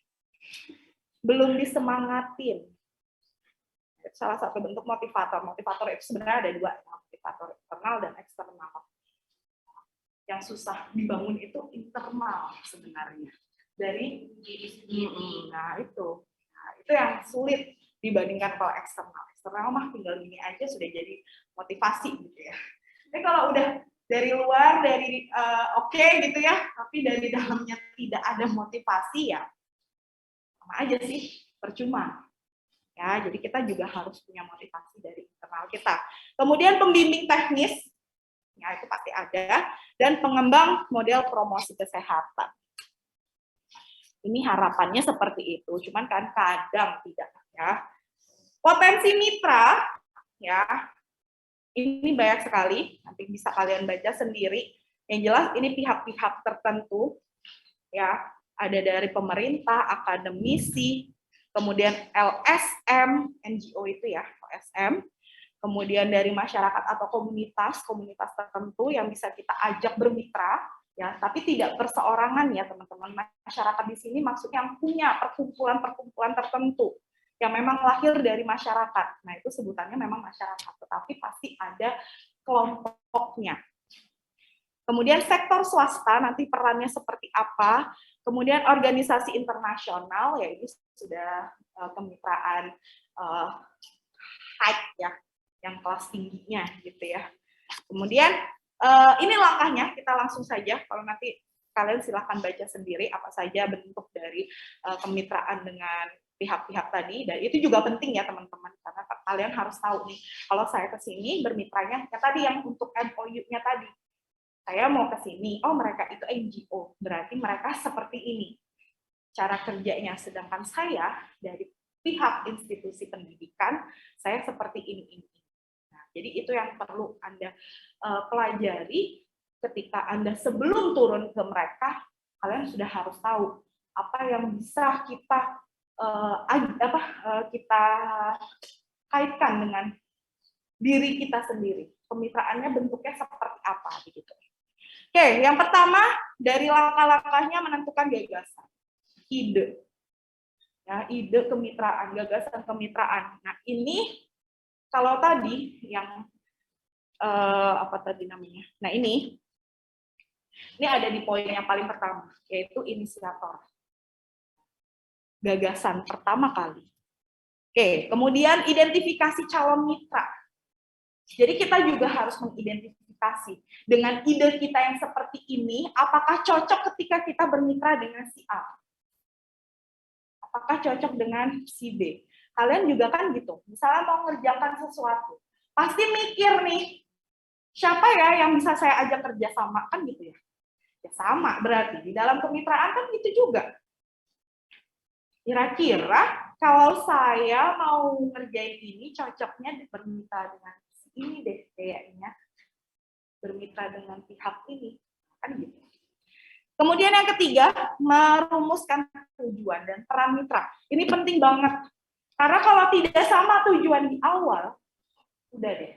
Speaker 2: Belum disemangatin. Salah satu bentuk motivator. Motivator itu sebenarnya ada dua, motivator internal dan eksternal. Yang susah dibangun itu internal sebenarnya. Dari diri sendiri. Nah, itu yang sulit dibandingkan kalau eksternal. Eksternal mah tinggal gini aja sudah jadi motivasi gitu ya. Tapi kalau udah dari luar, dari oke gitu ya, tapi dari dalamnya tidak ada motivasi ya, sama aja sih, percuma. Ya, jadi kita juga harus punya motivasi dari internal kita. Kemudian pembimbing teknis, ya itu pasti ada, dan pengembang model promosi kesehatan. Ini harapannya seperti itu, cuman kan kadang tidak ya. Potensi mitra ya. Ini banyak sekali, nanti bisa kalian baca sendiri. Yang jelas ini pihak-pihak tertentu ya, ada dari pemerintah, akademisi, kemudian LSM, NGO itu ya, LSM, kemudian dari masyarakat atau komunitas tertentu yang bisa kita ajak bermitra. Ya, tapi tidak perseorangan ya teman-teman. Masyarakat di sini maksudnya yang punya perkumpulan-perkumpulan tertentu yang memang lahir dari masyarakat. Nah, itu sebutannya memang masyarakat, tetapi pasti ada kelompoknya. Kemudian sektor swasta nanti perannya seperti apa? Kemudian organisasi internasional, ya ini sudah kemitraan high ya, yang kelas tingginya gitu ya. Kemudian ini langkahnya, kita langsung saja, kalau nanti kalian silahkan baca sendiri apa saja bentuk dari kemitraan dengan pihak-pihak tadi, dan itu juga penting ya teman-teman, karena kalian harus tahu nih, kalau saya ke sini bermitranya, ya tadi yang untuk MOU-nya tadi, saya mau ke sini, oh mereka itu NGO, berarti mereka seperti ini cara kerjanya, sedangkan saya dari pihak institusi pendidikan, saya seperti ini. Nah, jadi itu yang perlu Anda pelajari ketika Anda sebelum turun ke mereka, kalian sudah harus tahu apa yang bisa kita kita kaitkan dengan diri kita sendiri. Kemitraannya bentuknya seperti apa begitu. Oke, yang pertama dari langkah-langkahnya menentukan gagasan, ide. Ya, ide kemitraan, gagasan kemitraan. Nah, ini kalau tadi yang apa tadi namanya? Nah, ini ada di poin yang paling pertama, yaitu inisiator. Gagasan pertama kali. Oke, kemudian identifikasi calon mitra. Jadi kita juga harus mengidentifikasi dengan ide kita yang seperti ini, apakah cocok ketika kita bermitra dengan si A? Apakah cocok dengan si B? Kalian juga kan gitu, misalnya mau ngerjakan sesuatu, pasti mikir nih, siapa ya yang bisa saya ajak kerja sama, kan gitu ya? Ya sama, berarti di dalam kemitraan kan gitu juga. Kira-kira kalau saya mau ngerjain ini, cocoknya bermitra dengan ini deh kayaknya, bermitra dengan pihak ini, kan gitu. Kemudian yang ketiga, merumuskan tujuan dan peran mitra. Ini penting banget, karena kalau tidak sama tujuan di awal, udah deh,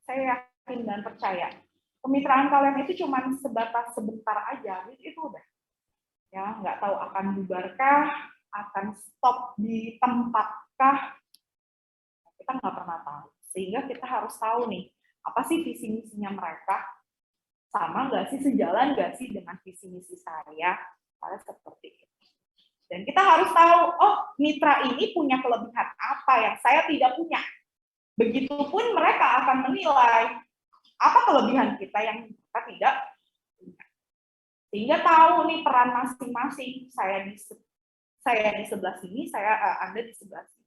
Speaker 2: saya yakin dan percaya, kemitraan kalian itu cuma sebatas sebentar aja, itu udah. Ya, nggak tahu akan bubarkah, akan stop di tempatkah, kita nggak pernah tahu. Sehingga kita harus tahu nih, apa sih visi misinya mereka, sama nggak sih, sejalan nggak sih dengan visi misi saya, pada seperti itu. Dan kita harus tahu, oh mitra ini punya kelebihan apa yang saya tidak punya. Begitupun mereka akan menilai apa kelebihan kita yang kita tidak punya. Sehingga tahu nih peran masing-masing, saya di sebelah sini, Anda di sebelah sini.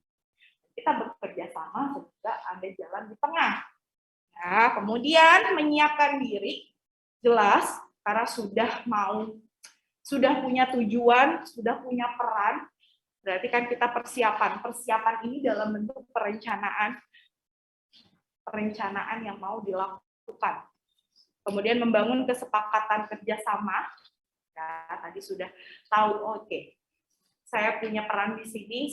Speaker 2: Kita bekerja sama sehingga Anda jalan di tengah. Nah, kemudian menyiapkan diri, jelas, karena sudah punya tujuan, sudah punya peran, berarti kan kita persiapan ini dalam bentuk perencanaan yang mau dilakukan. Kemudian membangun kesepakatan kerjasama. Ya, tadi sudah tahu, oke, saya punya peran di sini,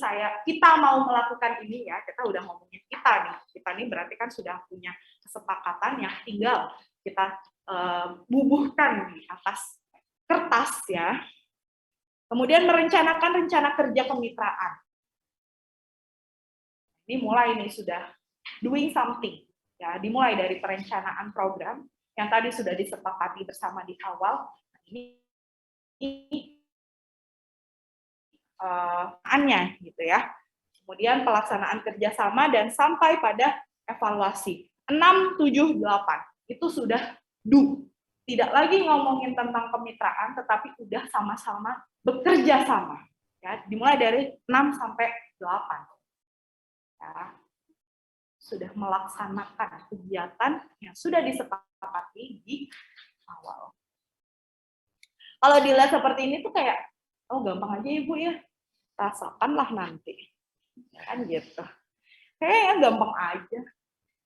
Speaker 2: kita mau melakukan ini ya, kita udah ngomongin kita nih berarti kan sudah punya kesepakatan yang tinggal kita bubuhkan di atas kertas ya. Kemudian merencanakan rencana kerja kemitraan. Ini mulai nih sudah doing something ya, dimulai dari perencanaan program yang tadi sudah disepakati bersama di awal. Ini gitu ya. Kemudian pelaksanaan kerjasama dan sampai pada evaluasi. 6, 7, 8 itu sudah do. Tidak lagi ngomongin tentang kemitraan, tetapi udah sama-sama bekerja sama. Ya, dimulai dari 6 sampai 8. Ya, sudah melaksanakan kegiatan yang sudah disepakati di awal. Kalau dilihat seperti ini tuh kayak, oh gampang aja Ibu ya, rasakanlah nanti. Kan gitu. Kayaknya gampang aja.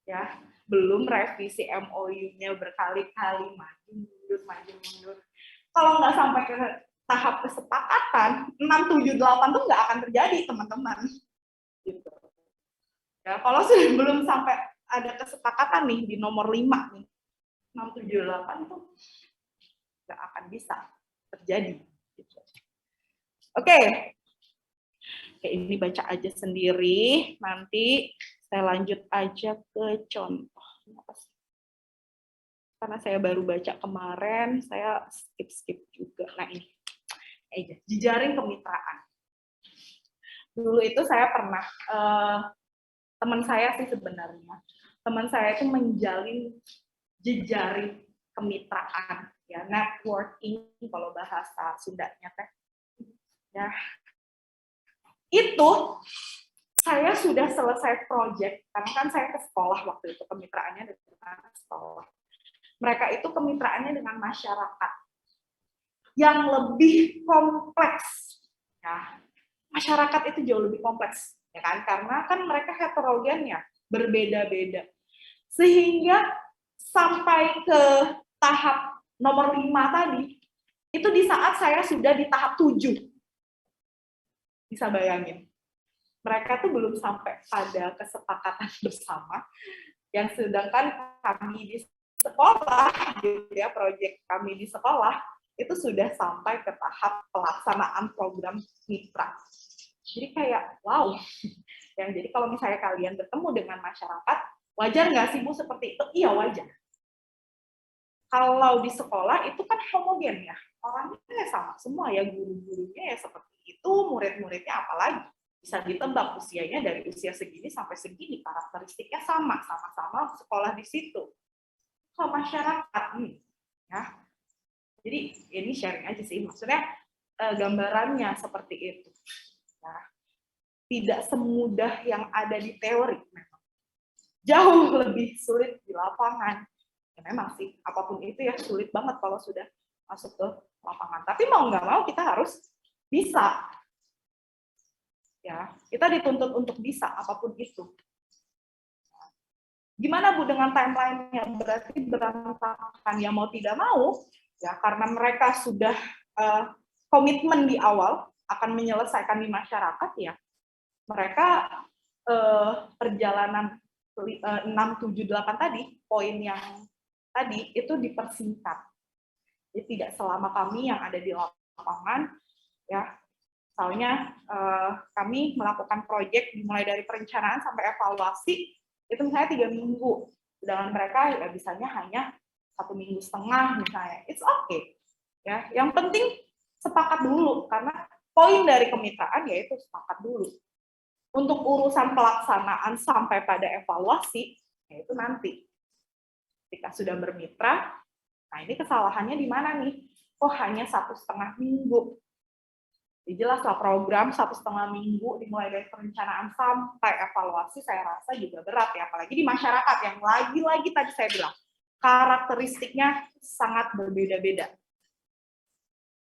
Speaker 2: Ya, belum revisi MOU-nya berkali-kali, maju mundur. Kalau nggak sampai ke tahap kesepakatan, 6, 7, 8 tuh nggak akan terjadi, teman-teman. Gitu. Ya, kalau belum sampai ada kesepakatan nih di nomor 5 nih, 6, 7, 8 tuh nggak akan bisa terjadi. Gitu. Oke, ini baca aja sendiri, nanti saya lanjut aja ke contoh. Karena saya baru baca kemarin, saya skip juga. Nah ini, jejaring kemitraan. Dulu itu saya pernah, teman saya sih sebenarnya, teman saya itu menjalin jejaring kemitraan, ya networking kalau bahasa Sundanya teh, ya itu saya sudah selesai project, karena kan saya ke sekolah waktu itu, kemitraannya dengan sekolah. Mereka itu kemitraannya dengan masyarakat yang lebih kompleks. Ya, masyarakat itu jauh lebih kompleks, ya kan? Karena kan mereka heterogen ya, berbeda-beda. Sehingga sampai ke tahap nomor 5 tadi, itu di saat saya sudah di tahap 7. Bisa bayangin. Mereka tuh belum sampai pada kesepakatan bersama, yang sedangkan kami di sekolah, gitu ya, proyek kami di sekolah, itu sudah sampai ke tahap pelaksanaan program mitra. Jadi kayak, wow. Ya, jadi kalau misalnya kalian bertemu dengan masyarakat, wajar nggak sih Bu seperti itu? Iya, wajar. Kalau di sekolah itu kan homogen ya, orangnya sama semua ya, guru-gurunya ya seperti itu, murid-muridnya apalagi. Bisa ditebak usianya dari usia segini sampai segini, karakteristiknya sama-sama sekolah di situ. Kalau masyarakat, ya. Jadi ini sharing aja sih, maksudnya gambarannya seperti itu. Ya. Tidak semudah yang ada di teori, memang. Jauh lebih sulit di lapangan. Ya, memang sih, apapun itu ya sulit banget kalau sudah masuk ke lapangan. Tapi mau nggak mau kita harus bisa. Ya, kita dituntut untuk bisa apapun itu. Gimana Bu dengan timeline-nya? Berarti berantakan, ya mau tidak mau, ya karena mereka sudah komitmen di awal akan menyelesaikan di masyarakat, ya mereka perjalanan 6, 7, 8 tadi, poin yang tadi itu dipersingkat. Jadi tidak selama kami yang ada di lapangan, ya. Misalnya kami melakukan proyek dimulai dari perencanaan sampai evaluasi itu misalnya 3 minggu, sedangkan mereka ya bisanya hanya 1,5 minggu misalnya. It's okay, ya. Yang penting sepakat dulu, karena poin dari kemitraan yaitu sepakat dulu. Untuk urusan pelaksanaan sampai pada evaluasi, yaitu nanti ketika sudah bermitra. Nah ini kesalahannya di mana nih? Oh hanya 1,5 minggu. Jelaslah program 1,5 minggu dimulai dari perencanaan sampai evaluasi, saya rasa juga berat ya, apalagi di masyarakat yang lagi-lagi tadi saya bilang karakteristiknya sangat berbeda-beda.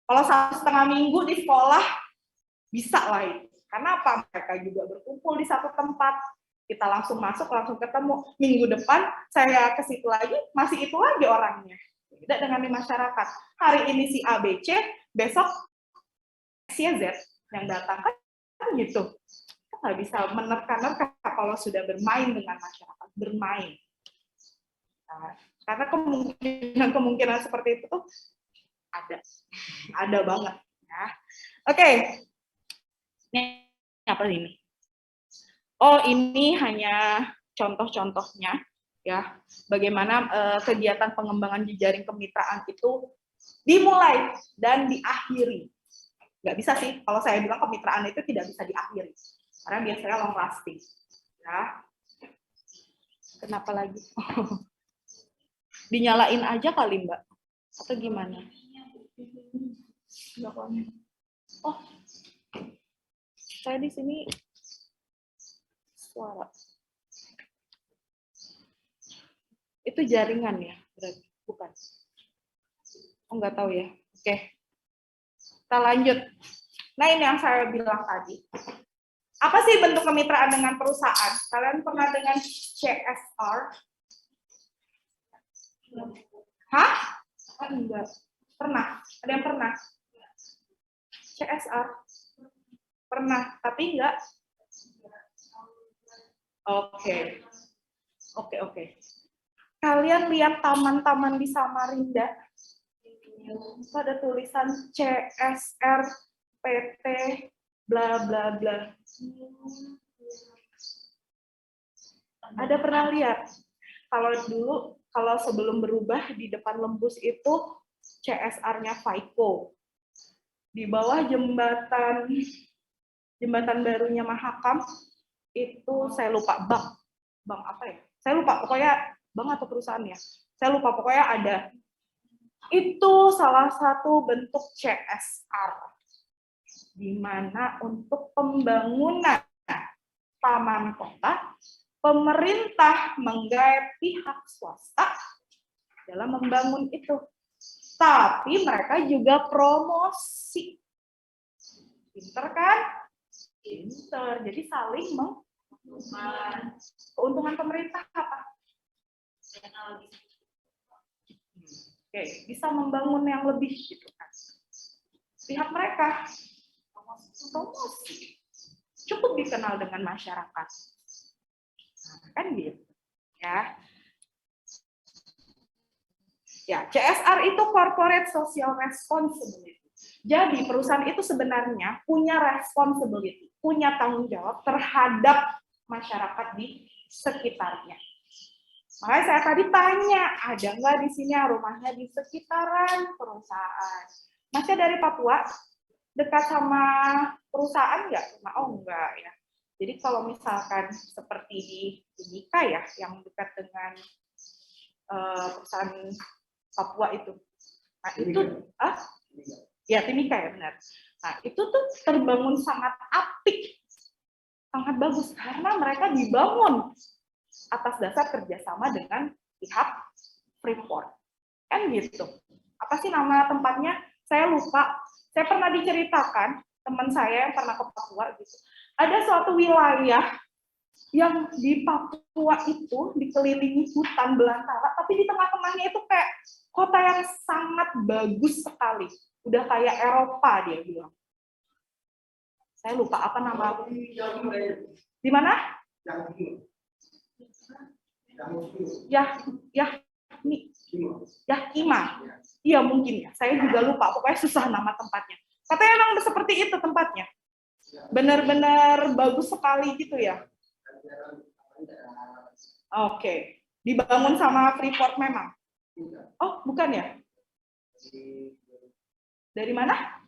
Speaker 2: Kalau 1,5 minggu di sekolah bisa lah itu, karena apa? Mereka juga berkumpul di satu tempat, kita langsung masuk, langsung ketemu. Minggu depan saya ke situ lagi, masih itu lagi orangnya. Beda dengan di masyarakat. Hari ini si A, B, C, besok si Z yang datang kan gitu. Kita nggak bisa menerka-nerka kalau sudah bermain dengan masyarakat, bermain. Nah, karena kemungkinan seperti itu tuh ada banget. Ya. Oke, ini apa ini? Oh ini hanya contoh-contohnya ya, bagaimana kegiatan pengembangan jejaring kemitraan itu dimulai dan diakhiri. Nggak bisa sih, kalau saya bilang kemitraan itu tidak bisa diakhiri, karena biasanya long lasting. Ya. Kenapa lagi? Dinyalain aja kali Mbak, atau gimana? Oh, saya di sini suara. Itu jaringan ya, berarti bukan? Oh, nggak tahu ya. Oke, kita lanjut. Nah ini yang saya bilang tadi. Apa sih bentuk kemitraan dengan perusahaan? Kalian pernah dengan CSR? Hah? Enggak. Pernah? Ada yang pernah? CSR? Pernah, tapi enggak? Oke. Oke. Kalian lihat taman-taman di Samarinda? Itu ada tulisan CSR, PT, bla bla bla. Ada pernah lihat? Kalau sebelum berubah di depan Lembus itu CSR-nya Faiko. Di bawah jembatan barunya Mahakam itu saya lupa bank apa ya? Saya lupa, pokoknya bank atau perusahaannya. Saya lupa, pokoknya ada. Itu salah satu bentuk CSR. di mana untuk pembangunan taman kota, pemerintah menggait pihak swasta dalam membangun itu. Tapi mereka juga promosi. Pinter kan? Pinter. Jadi saling menguntungkan. Keuntungan pemerintah apa? Oke, bisa membangun yang lebih gitu kan. Pihak mereka promosi. Cukup dikenal dengan masyarakat. Nah, kan gitu. Ya. Ya, CSR itu corporate social responsibility. Jadi perusahaan itu sebenarnya punya responsibility, punya tanggung jawab terhadap masyarakat di sekitarnya. Makanya saya tadi tanya, ada nggak di sini yang rumahnya di sekitaran perusahaan? Masih dari Papua? Dekat sama perusahaan nggak? Oh enggak ya. Jadi kalau misalkan seperti di Timika ya, yang dekat dengan perusahaan Papua itu. Nah, itu ya Timika ya benar. Nah, itu tuh terbangun sangat apik. Sangat bagus karena mereka dibangun atas dasar kerjasama dengan pihak Freeport. Kan gitu. Apa sih nama tempatnya? Saya lupa. Saya pernah diceritakan teman saya yang pernah ke Papua gitu. Ada suatu wilayah yang di Papua itu dikelilingi hutan belantara, tapi di tengah-tengahnya itu kayak kota yang sangat bagus sekali. Udah kayak Eropa dia bilang. Saya lupa apa nama. Di mana? Yakima. Iya mungkin ya. Saya juga lupa. Pokoknya susah nama tempatnya. Katanya emang seperti itu tempatnya. Benar-benar bagus sekali gitu ya. Oke. Dibangun sama Freeport memang. Oh, bukan ya? Dari mana?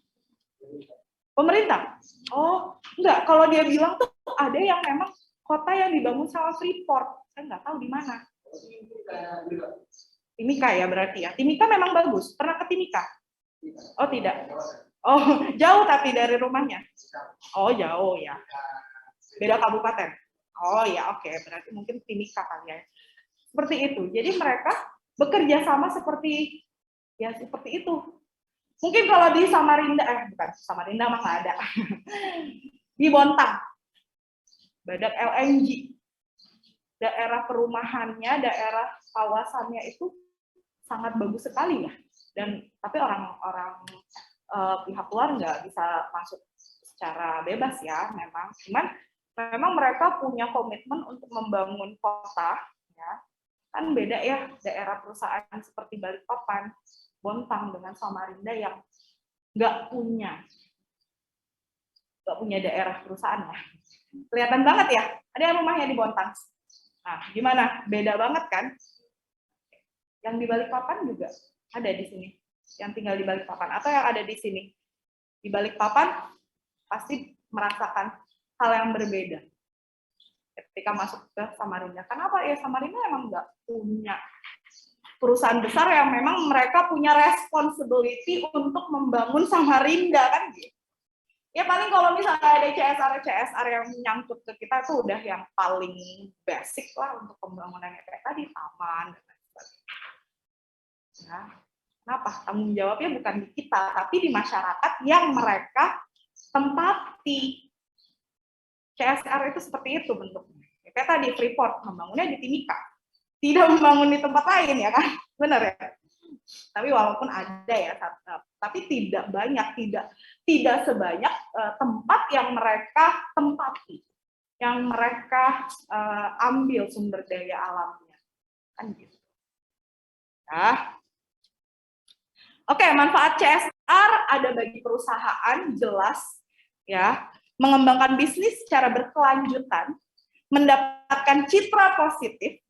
Speaker 2: Pemerintah? Oh, enggak. Kalau dia bilang tuh ada yang memang kota yang dibangun sama Freeport. Saya nggak tahu di mana. Timika ya berarti ya. Timika memang bagus. Pernah ke Timika? Oh, tidak. Oh, jauh tapi dari rumahnya. Oh, jauh ya. Beda kabupaten. Oh ya, oke. Berarti mungkin Timika kali ya. Seperti itu. Jadi mereka bekerja sama seperti itu. Mungkin kalau di Samarinda, bukan Samarinda mah nggak ada. Di Bontang, Badak LNG, daerah perumahannya, daerah kawasannya itu sangat bagus sekali ya. Dan tapi orang-orang pihak luar nggak bisa masuk secara bebas ya, memang. Cuman memang mereka punya komitmen untuk membangun kota, ya. Kan beda ya daerah perusahaan seperti Balikpapan, Bontang dengan Samarinda yang nggak punya daerah perusahaan ya. Kelihatan banget ya, ada yang rumahnya di Bontang. Nah, gimana? Beda banget kan? Yang di Balikpapan juga ada di sini, yang tinggal di Balikpapan atau yang ada di sini. Di Balikpapan pasti merasakan hal yang berbeda ketika masuk ke Samarinda. Kenapa ya? Samarinda emang nggak punya perusahaan besar yang memang mereka punya responsibility untuk membangun Samarinda kan gitu. Ya paling kalau misalnya ada CSR yang menyangkut ke kita itu udah yang paling basic lah untuk pembangunannya kayak tadi taman dan lain sebagainya. Ya, kenapa? Tanggung jawabnya bukan di kita tapi di masyarakat yang mereka tempati. CSR itu seperti itu bentuknya. Ya, kayak tadi Freeport membangunnya di Timika, tidak membangun di tempat lain ya kan, benar ya. Tapi walaupun ada ya, tapi tidak banyak, tidak sebanyak tempat yang mereka tempati, yang mereka ambil sumber daya alamnya, kan gitu. Nah, oke, manfaat CSR ada bagi perusahaan jelas ya. Mengembangkan bisnis secara berkelanjutan, mendapatkan citra positif,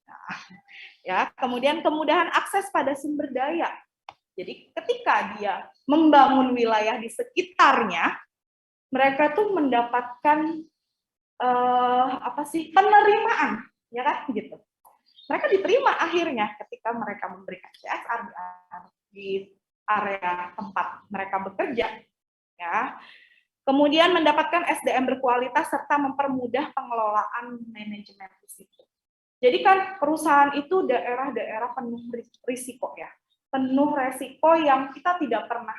Speaker 2: ya, kemudian kemudahan akses pada sumber daya. Jadi ketika dia membangun wilayah di sekitarnya, mereka tuh mendapatkan penerimaan, ya kan gitu. Mereka diterima akhirnya ketika mereka memberikan CSR di area tempat mereka bekerja, ya. Kemudian mendapatkan SDM berkualitas serta mempermudah pengelolaan manajemen risiko. Jadi kan perusahaan itu daerah-daerah penuh risiko ya. Penuh risiko yang kita tidak pernah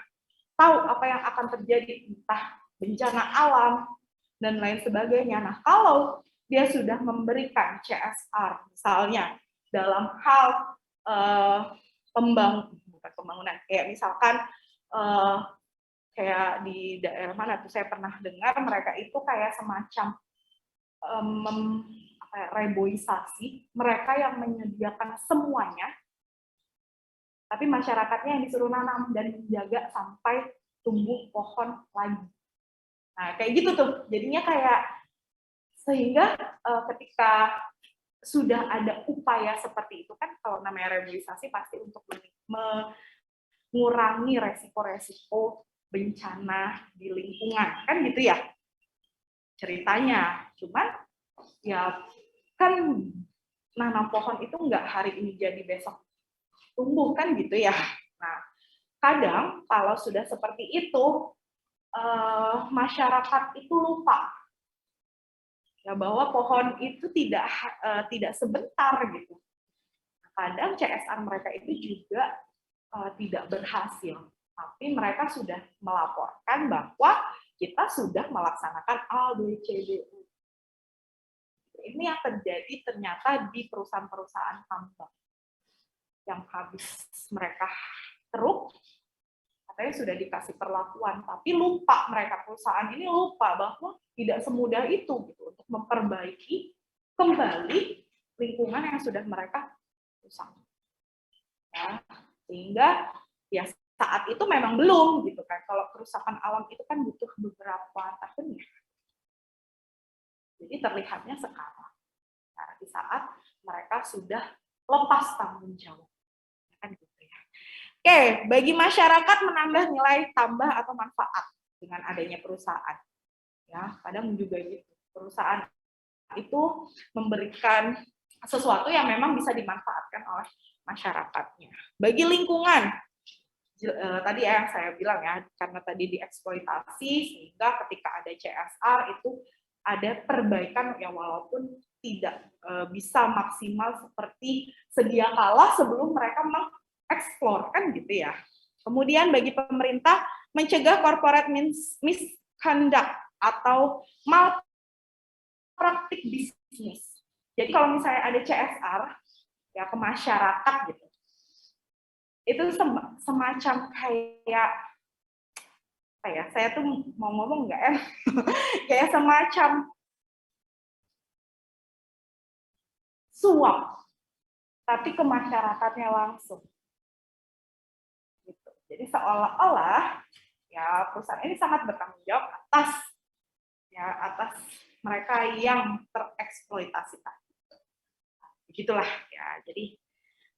Speaker 2: tahu apa yang akan terjadi, entah bencana alam dan lain sebagainya. Nah, kalau dia sudah memberikan CSR misalnya dalam hal pembangunan, kayak misalkan kayak di daerah mana tuh saya pernah dengar mereka itu kayak semacam reboisasi, mereka yang menyediakan semuanya, tapi masyarakatnya yang disuruh nanam dan menjaga sampai tumbuh pohon lagi. Nah kayak gitu tuh, jadinya kayak sehingga ketika sudah ada upaya seperti itu kan, kalau namanya reboisasi pasti untuk mengurangi resiko-resiko bencana di lingkungan, kan gitu ya ceritanya. Cuman ya kan nanam pohon itu nggak hari ini jadi besok tumbuh, kan gitu ya. Nah kadang kalau sudah seperti itu masyarakat itu lupa ya bahwa pohon itu tidak sebentar gitu. Kadang CSR mereka itu juga tidak berhasil. Tapi mereka sudah melaporkan bahwa kita sudah melaksanakan A, B, C, D, E. Ini yang terjadi ternyata di perusahaan-perusahaan tambang. Yang habis mereka keruk, katanya sudah dikasih perlakuan, tapi lupa mereka, perusahaan ini lupa bahwa tidak semudah itu gitu, untuk memperbaiki kembali lingkungan yang sudah mereka rusak. Ya, sehingga ya saat itu memang belum gitu kan. Kalau kerusakan alam itu kan butuh beberapa tahun ya. Jadi terlihatnya sekarang. Nah, di saat mereka sudah lepas tanggung jawab. Kan gitu ya. Oke, bagi masyarakat menambah nilai tambah atau manfaat dengan adanya perusahaan. Ya, kadang juga gitu. Perusahaan itu memberikan sesuatu yang memang bisa dimanfaatkan oleh masyarakatnya. Bagi lingkungan, tadi yang saya bilang ya, karena tadi dieksploitasi sehingga ketika ada CSR itu ada perbaikan yang walaupun tidak bisa maksimal seperti sedia kala sebelum mereka mengeksplor, kan gitu ya. Kemudian bagi pemerintah mencegah corporate misconduct atau malpraktik bisnis. Jadi kalau misalnya ada CSR ya ke masyarakat gitu, itu semacam kayak apa ya, saya tuh mau ngomong nggak ya, kayak semacam suap, tapi ke masyarakatnya langsung. Gitu. Jadi seolah-olah ya perusahaan ini sangat bertanggung jawab atas mereka yang tereksploitasi tadi. Begitulah ya. Jadi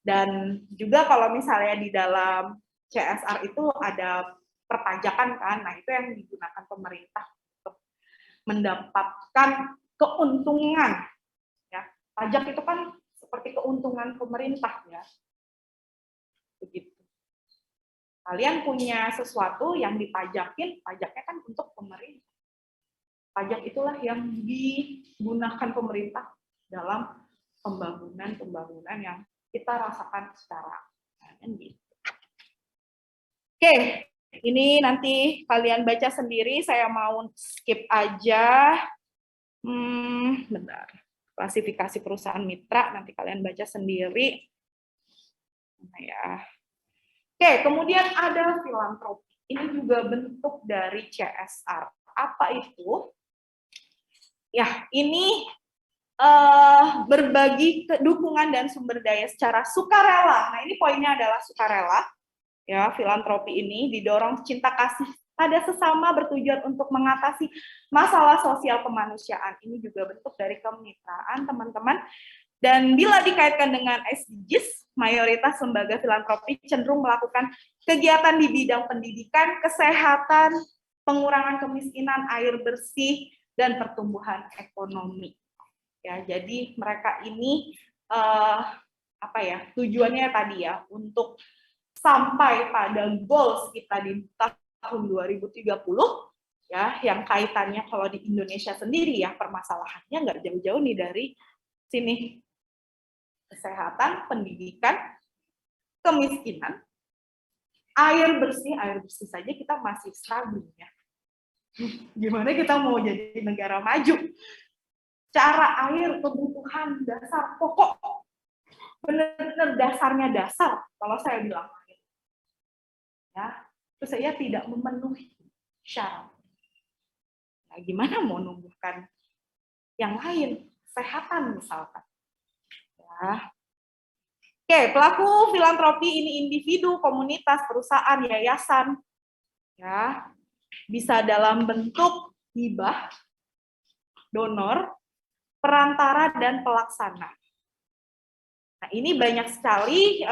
Speaker 2: dan juga kalau misalnya di dalam CSR itu ada perpajakan kan, nah itu yang digunakan pemerintah untuk mendapatkan keuntungan. Ya, pajak itu kan seperti keuntungan pemerintah ya, begitu. Kalian punya sesuatu yang dipajakin, pajaknya kan untuk pemerintah. Pajak itulah yang digunakan pemerintah dalam pembangunan yang kita rasakan secara gitu. Oke, ini nanti kalian baca sendiri. Saya mau skip aja. Bentar. Klasifikasi perusahaan mitra nanti kalian baca sendiri. Ya. Oke, kemudian ada filantropi. Ini juga bentuk dari CSR. Apa itu? Ya, ini berbagi dukungan dan sumber daya secara sukarela. Nah, ini poinnya adalah sukarela. Ya, filantropi ini didorong cinta kasih pada sesama bertujuan untuk mengatasi masalah sosial kemanusiaan. Ini juga bentuk dari kemitraan, teman-teman. Dan bila dikaitkan dengan SDGs, mayoritas lembaga filantropi cenderung melakukan kegiatan di bidang pendidikan, kesehatan, pengurangan kemiskinan, air bersih, dan pertumbuhan ekonomi. Ya, jadi mereka ini tujuannya tadi ya untuk sampai pada goals kita di tahun 2030 ya, yang kaitannya kalau di Indonesia sendiri ya permasalahannya nggak jauh-jauh nih dari sini. Kesehatan, pendidikan, kemiskinan, air bersih saja kita masih struggling ya. Gimana kita mau jadi negara maju? Cara air kebutuhan dasar pokok, benar-benar dasarnya dasar kalau saya bilang. Ya, itu saya tidak memenuhi syarat. Nah, gimana mau numbuhkan yang lain, kesehatan misalkan. Ya. Oke, pelaku filantropi ini individu, komunitas, perusahaan, yayasan, ya, bisa dalam bentuk hibah, donor, perantara, dan pelaksana. Nah, ini banyak sekali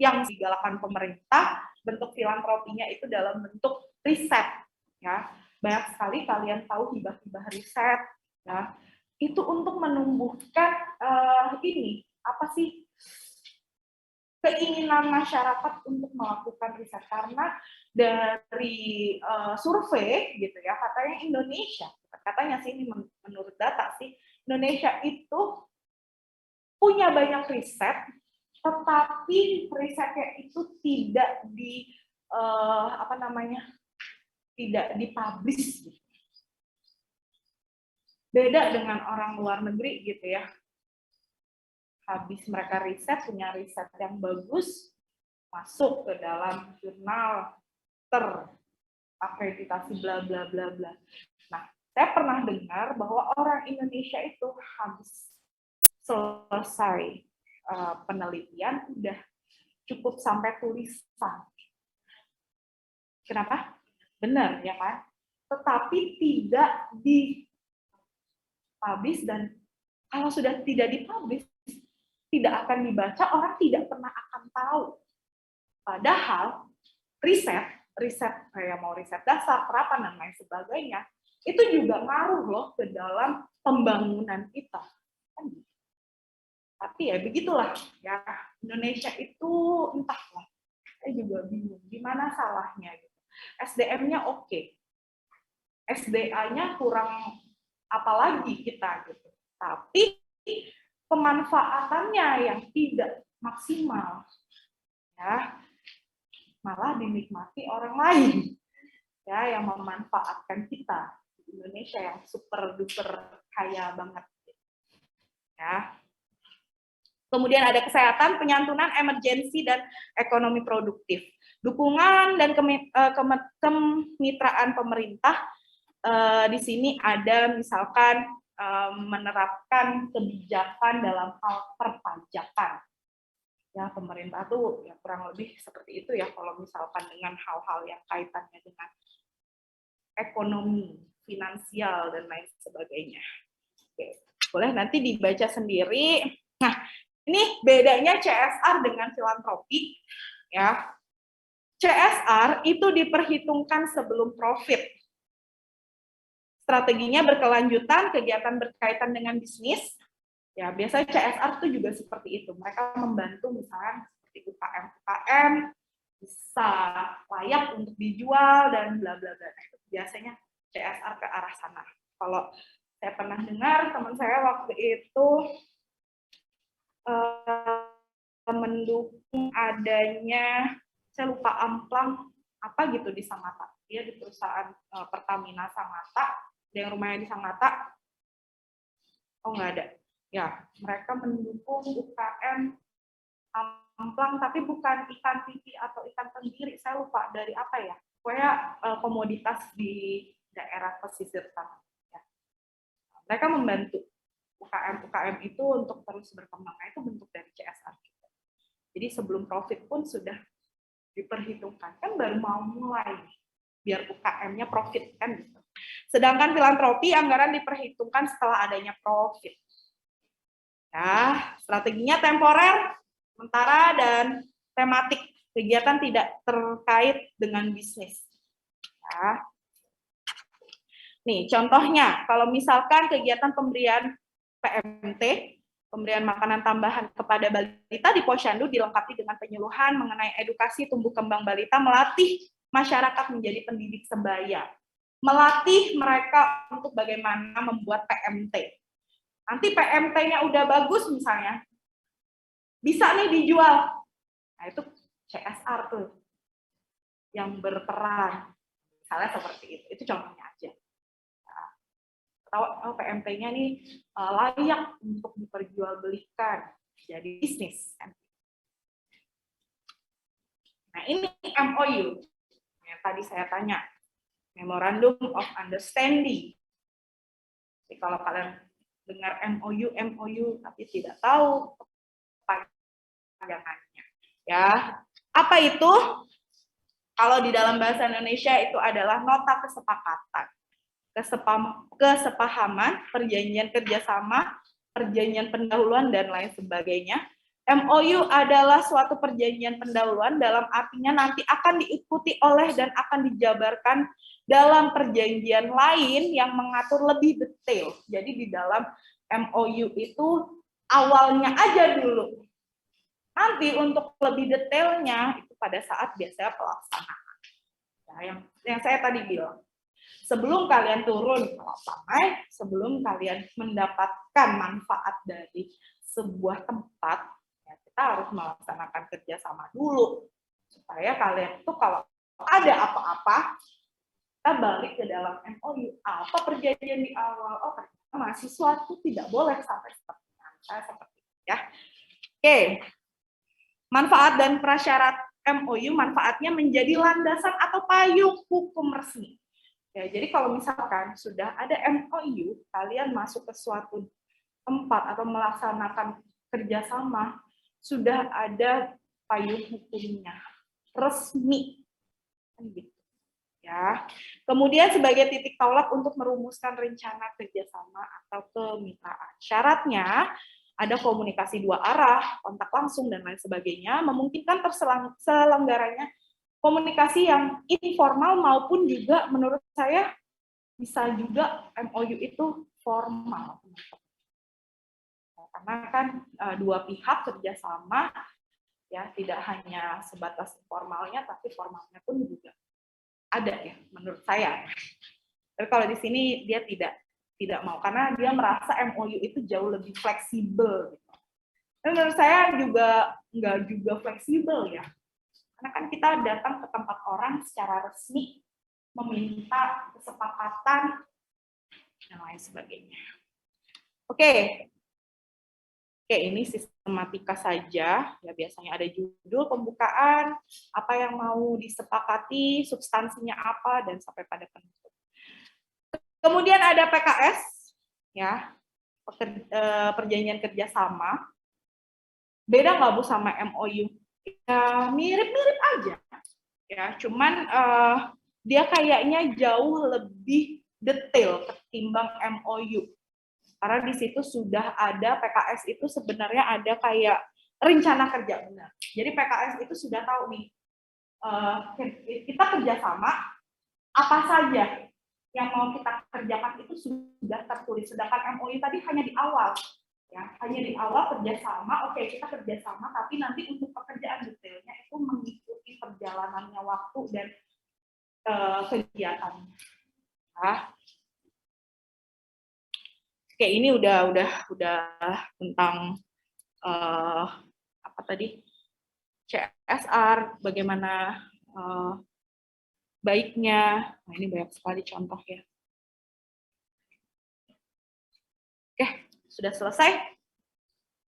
Speaker 2: yang digalakkan pemerintah, bentuk filantropinya itu dalam bentuk riset, ya. Banyak sekali kalian tahu hibah-hibah riset, ya. Itu untuk menumbuhkan ini apa sih keinginan masyarakat untuk melakukan riset, karena dari survei gitu ya, katanya Indonesia, katanya sih ini menurut data sih, Indonesia itu punya banyak riset, tetapi risetnya itu tidak tidak dipublish gitu. Beda dengan orang luar negeri gitu ya. Habis mereka riset, punya riset yang bagus, masuk ke dalam jurnal terakreditasi bla bla bla bla. Nah, saya pernah dengar bahwa orang Indonesia itu habis selesai penelitian udah cukup sampai tulisan. Kenapa? Benar ya kan? Tetapi tidak dipublish, dan kalau sudah tidak dipublish, tidak akan dibaca, orang tidak pernah akan tahu. Padahal riset kayak mau riset dasar, terapan, dan lain sebagainya, itu juga ngaruh loh ke dalam pembangunan kita. Tapi ya begitulah ya, Indonesia itu entahlah, saya juga bingung gimana salahnya gitu. SDM-nya oke, SDA-nya kurang apalagi kita gitu, tapi pemanfaatannya yang tidak maksimal, ya, malah dinikmati orang lain, ya, yang memanfaatkan kita di Indonesia yang super duper kaya banget, ya. Kemudian ada kesehatan, penyantunan, emergensi, dan ekonomi produktif. Dukungan dan kemitraan pemerintah di sini ada misalkan menerapkan kebijakan dalam hal perpajakan. Ya, pemerintah tuh ya kurang lebih seperti itu ya kalau misalkan dengan hal-hal yang kaitannya dengan ekonomi, finansial, dan lain sebagainya. Oke, boleh nanti dibaca sendiri. Nah, ini bedanya CSR dengan filantropi, ya. CSR itu diperhitungkan sebelum profit. Strateginya berkelanjutan, kegiatan berkaitan dengan bisnis. Ya, biasanya CSR itu juga seperti itu. Mereka membantu misalnya seperti UKM bisa layak untuk dijual dan bla bla bla. Itu biasanya CSR ke arah sana. Kalau saya pernah dengar teman saya waktu itu mendukung adanya, saya lupa amplang apa gitu di Sangatta. Dia di perusahaan Pertamina Sangatta, yang rumahnya di Sangatta. Oh, nggak ada. Ya, mereka mendukung UKM amplang, tapi bukan ikan pipi atau ikan tenggiri. Saya lupa dari apa ya. Pokoknya komoditas di daerah pesisir sana. Ya. Mereka membantu UKM itu untuk terus berkembang. Nah, itu bentuk dari CSR. Jadi sebelum profit pun sudah diperhitungkan. Kan baru mau mulai biar UKM-nya profit kan gitu. Sedangkan filantropi anggaran diperhitungkan setelah adanya profit. Ya, strateginya temporer, sementara, dan tematik. Kegiatan tidak terkait dengan bisnis. Ya. Nih, contohnya, kalau misalkan kegiatan pemberian PMT, Pemberian makanan tambahan kepada balita di Posyandu dilengkapi dengan penyuluhan mengenai edukasi tumbuh kembang balita, melatih masyarakat menjadi pendidik sebaya, melatih mereka untuk bagaimana membuat PMT. Nanti PMT-nya udah bagus misalnya, bisa nih dijual. Nah itu CSR tuh yang berperan. Misalnya seperti itu. Itu contohnya aja. Atau PMT-nya nih layak untuk diperjualbelikan jadi bisnis. Nah ini MOU yang tadi saya tanya, Memorandum of Understanding. Jadi kalau kalian dengar MOU tapi tidak tahu panjangannya, ya apa itu? Kalau di dalam bahasa Indonesia itu adalah nota kesepakatan. Kesepahaman, perjanjian kerjasama, perjanjian pendahuluan, dan lain sebagainya. MOU adalah suatu perjanjian pendahuluan dalam artinya nanti akan diikuti oleh dan akan dijabarkan dalam perjanjian lain yang mengatur lebih detail. Jadi di dalam MOU itu awalnya aja dulu. Nanti untuk lebih detailnya itu pada saat biasanya pelaksanaan. Nah, yang saya tadi bilang. Sebelum kalian turun ke lapangan, sebelum kalian mendapatkan manfaat dari sebuah tempat, ya kita harus melaksanakan kerjasama dulu. Supaya kalian itu kalau ada apa-apa, kita balik ke dalam MOU. Apa perjanjian di awal? Oh, ternyata mahasiswa itu tidak boleh sampai seperti itu. Ya. Oke. Manfaat dan prasyarat MOU, manfaatnya menjadi landasan atau payung hukum resmi. Ya, jadi kalau misalkan sudah ada MOU, kalian masuk ke suatu tempat atau melaksanakan kerjasama, sudah ada payung hukumnya, resmi. Gitu. Ya. Kemudian sebagai titik tolak untuk merumuskan rencana kerjasama atau kemitraan. Syaratnya ada komunikasi dua arah, kontak langsung, dan lain sebagainya, memungkinkan terselenggaranya komunikasi yang informal maupun juga menurut saya bisa juga MOU itu formal. Karena kan dua pihak kerjasama, ya tidak hanya sebatas formalnya, tapi formalnya pun juga ada ya menurut saya. Tapi kalau di sini dia tidak mau karena dia merasa MOU itu jauh lebih fleksibel. Gitu. Dan menurut saya juga nggak juga fleksibel ya. Karena kan kita datang ke tempat orang secara resmi, meminta kesepakatan, dan lain sebagainya. Oke, ini sistematika saja. Ya biasanya ada judul pembukaan, apa yang mau disepakati, substansinya apa, dan sampai pada penutup. Kemudian ada PKS, ya perjanjian kerjasama. Beda nggak Bu sama MOU? Ya, mirip-mirip aja, ya. Cuman dia kayaknya jauh lebih detail ketimbang MOU. Karena di situ sudah ada PKS itu sebenarnya ada kayak rencana kerja benar. Jadi PKS itu sudah tahu nih kita kerjasama apa saja yang mau kita kerjakan itu sudah tertulis. Sedangkan MOU tadi hanya di awal. Ya, hanya di awal kerjasama, oke kita kerjasama, tapi nanti untuk pekerjaan detailnya itu mengikuti perjalanannya waktu dan kegiatannya. Nah, oke ini udah tentang apa tadi CSR, bagaimana baiknya. Nah ini banyak sekali contoh ya. Oke. Sudah selesai?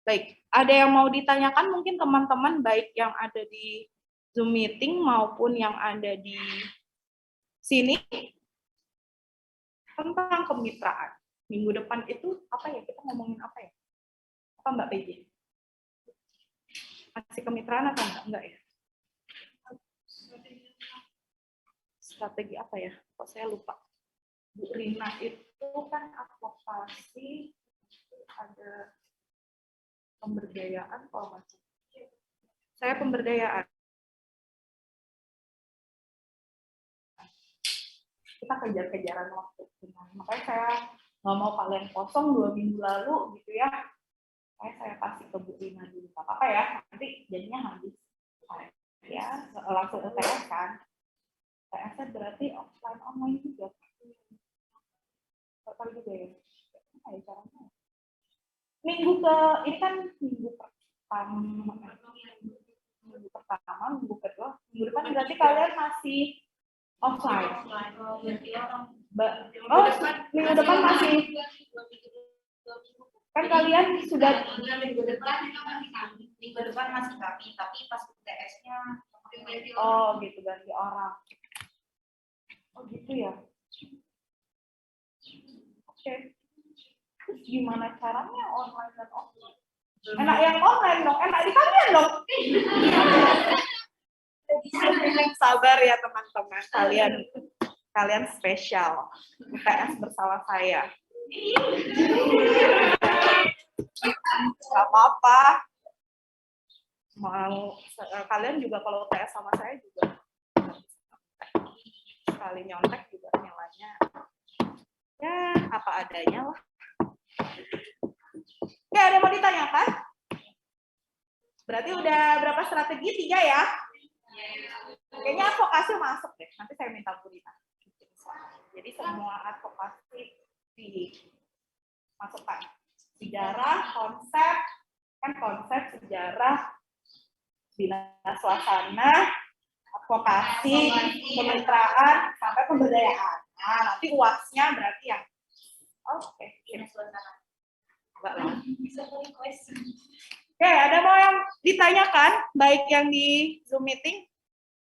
Speaker 2: Baik, ada yang mau ditanyakan mungkin teman-teman baik yang ada di Zoom meeting maupun yang ada di sini tentang kemitraan. Minggu depan itu apa ya? Kita ngomongin apa ya? Apa Mbak PJ? Masih kemitraan atau enggak ya? Strategi apa ya? Kok saya lupa. Bu Rina itu kan advokasi, ada pemberdayaan kalau masih. Saya pemberdayaan. Kita kejar-kejaran waktu. Makanya saya nggak mau kalian kosong 2 minggu lalu gitu ya. Saya kasih ke Bu Rina dulu, nggak apa-apa ya, nanti jadinya habis. Ya, langsung UTS kan. UTS berarti offline online juga. Total juga ya. Apa ya caranya? Minggu ini kan minggu pertama, minggu kedua, minggu depan berarti kalian masih offline. Minggu depan masih. Kan kalian sudah
Speaker 3: minggu depan masih kami, tapi pas UTS-nya
Speaker 2: gitu ganti orang. Gitu ya. Oke. Terus gimana caranya online dan offline? Enak yang online dong, enak di kalian dong. Sabar ya teman-teman, kalian spesial. UTS bersama saya. Gak apa-apa. Mau kalian juga kalau UTS sama saya juga sekali nyontek juga nilainya ya apa adanya lah. Oke, ada yang mau ditanyakan? Berarti udah berapa strategi? 3 ya? Kayaknya advokasi masuk deh. Nanti saya minta Bu Rina. Jadi semua advokasi dimasukkan. Sejarah, konsep, kan konsep, sejarah, bina suasana, advokasi, kemitraan, sampai pemberdayaan. Nah, nanti UAS-nya berarti yang oke. Oke, ada mau yang ditanyakan, baik yang di Zoom meeting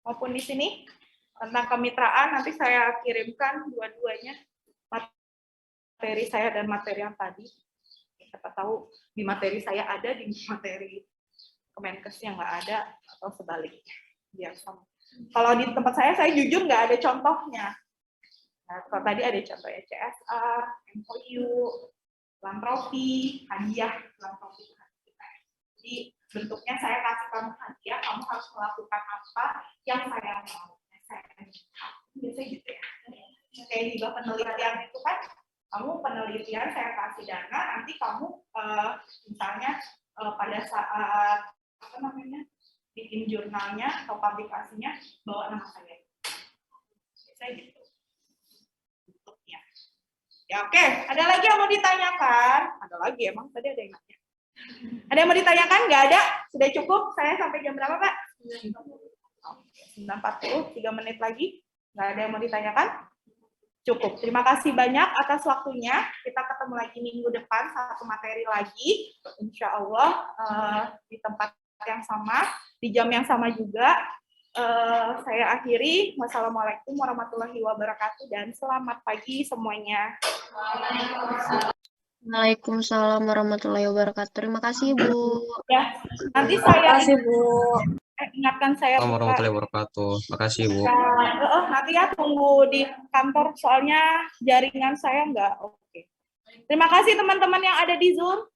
Speaker 2: maupun di sini tentang kemitraan. Nanti saya kirimkan dua-duanya, materi saya dan materi yang tadi. Siapa tahu di materi saya ada, di materi Kemenkesnya nggak ada, atau sebaliknya. Biar sama. Kalau di tempat saya jujur nggak ada contohnya. Nah, kalau tadi ada contohnya CSR, MOU, filantropi, hadiah, filantropi. Jadi bentuknya saya kasih kamu hadiah, kamu harus melakukan apa yang saya mau. Biasanya gitu ya. Kayak hibah penelitian itu kan, kamu penelitian saya kasih dana, nanti kamu misalnya pada saat apa namanya bikin jurnalnya atau publikasinya bawa nama saya. Biasanya gitu. Bentuknya. Ya oke, ada lagi yang mau ditanyakan? Ada lagi emang tadi ada yang nanya. Ada yang mau ditanyakan? Nggak ada? Sudah cukup? Saya sampai jam berapa, Pak? 9.40, 3 menit lagi. Nggak ada yang mau ditanyakan? Cukup. Terima kasih banyak atas waktunya. Kita ketemu lagi minggu depan, satu materi lagi. Insya Allah di tempat yang sama, di jam yang sama juga. Saya akhiri. Wassalamualaikum warahmatullahi wabarakatuh dan selamat pagi semuanya.
Speaker 1: Waalaikumsalam warahmatullahi wabarakatuh. Terima kasih, Bu.
Speaker 2: Ya, nanti saya
Speaker 5: Bu.
Speaker 2: ingatkan saya.
Speaker 6: Assalamualaikum warahmatullahi wabarakatuh. Makasih, Bu.
Speaker 2: Nanti ya tunggu di kantor soalnya jaringan saya nggak oke. Terima kasih teman-teman yang ada di Zoom.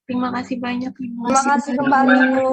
Speaker 4: Terima kasih banyak, Ibu.
Speaker 5: Terima kasih kembali, Bu.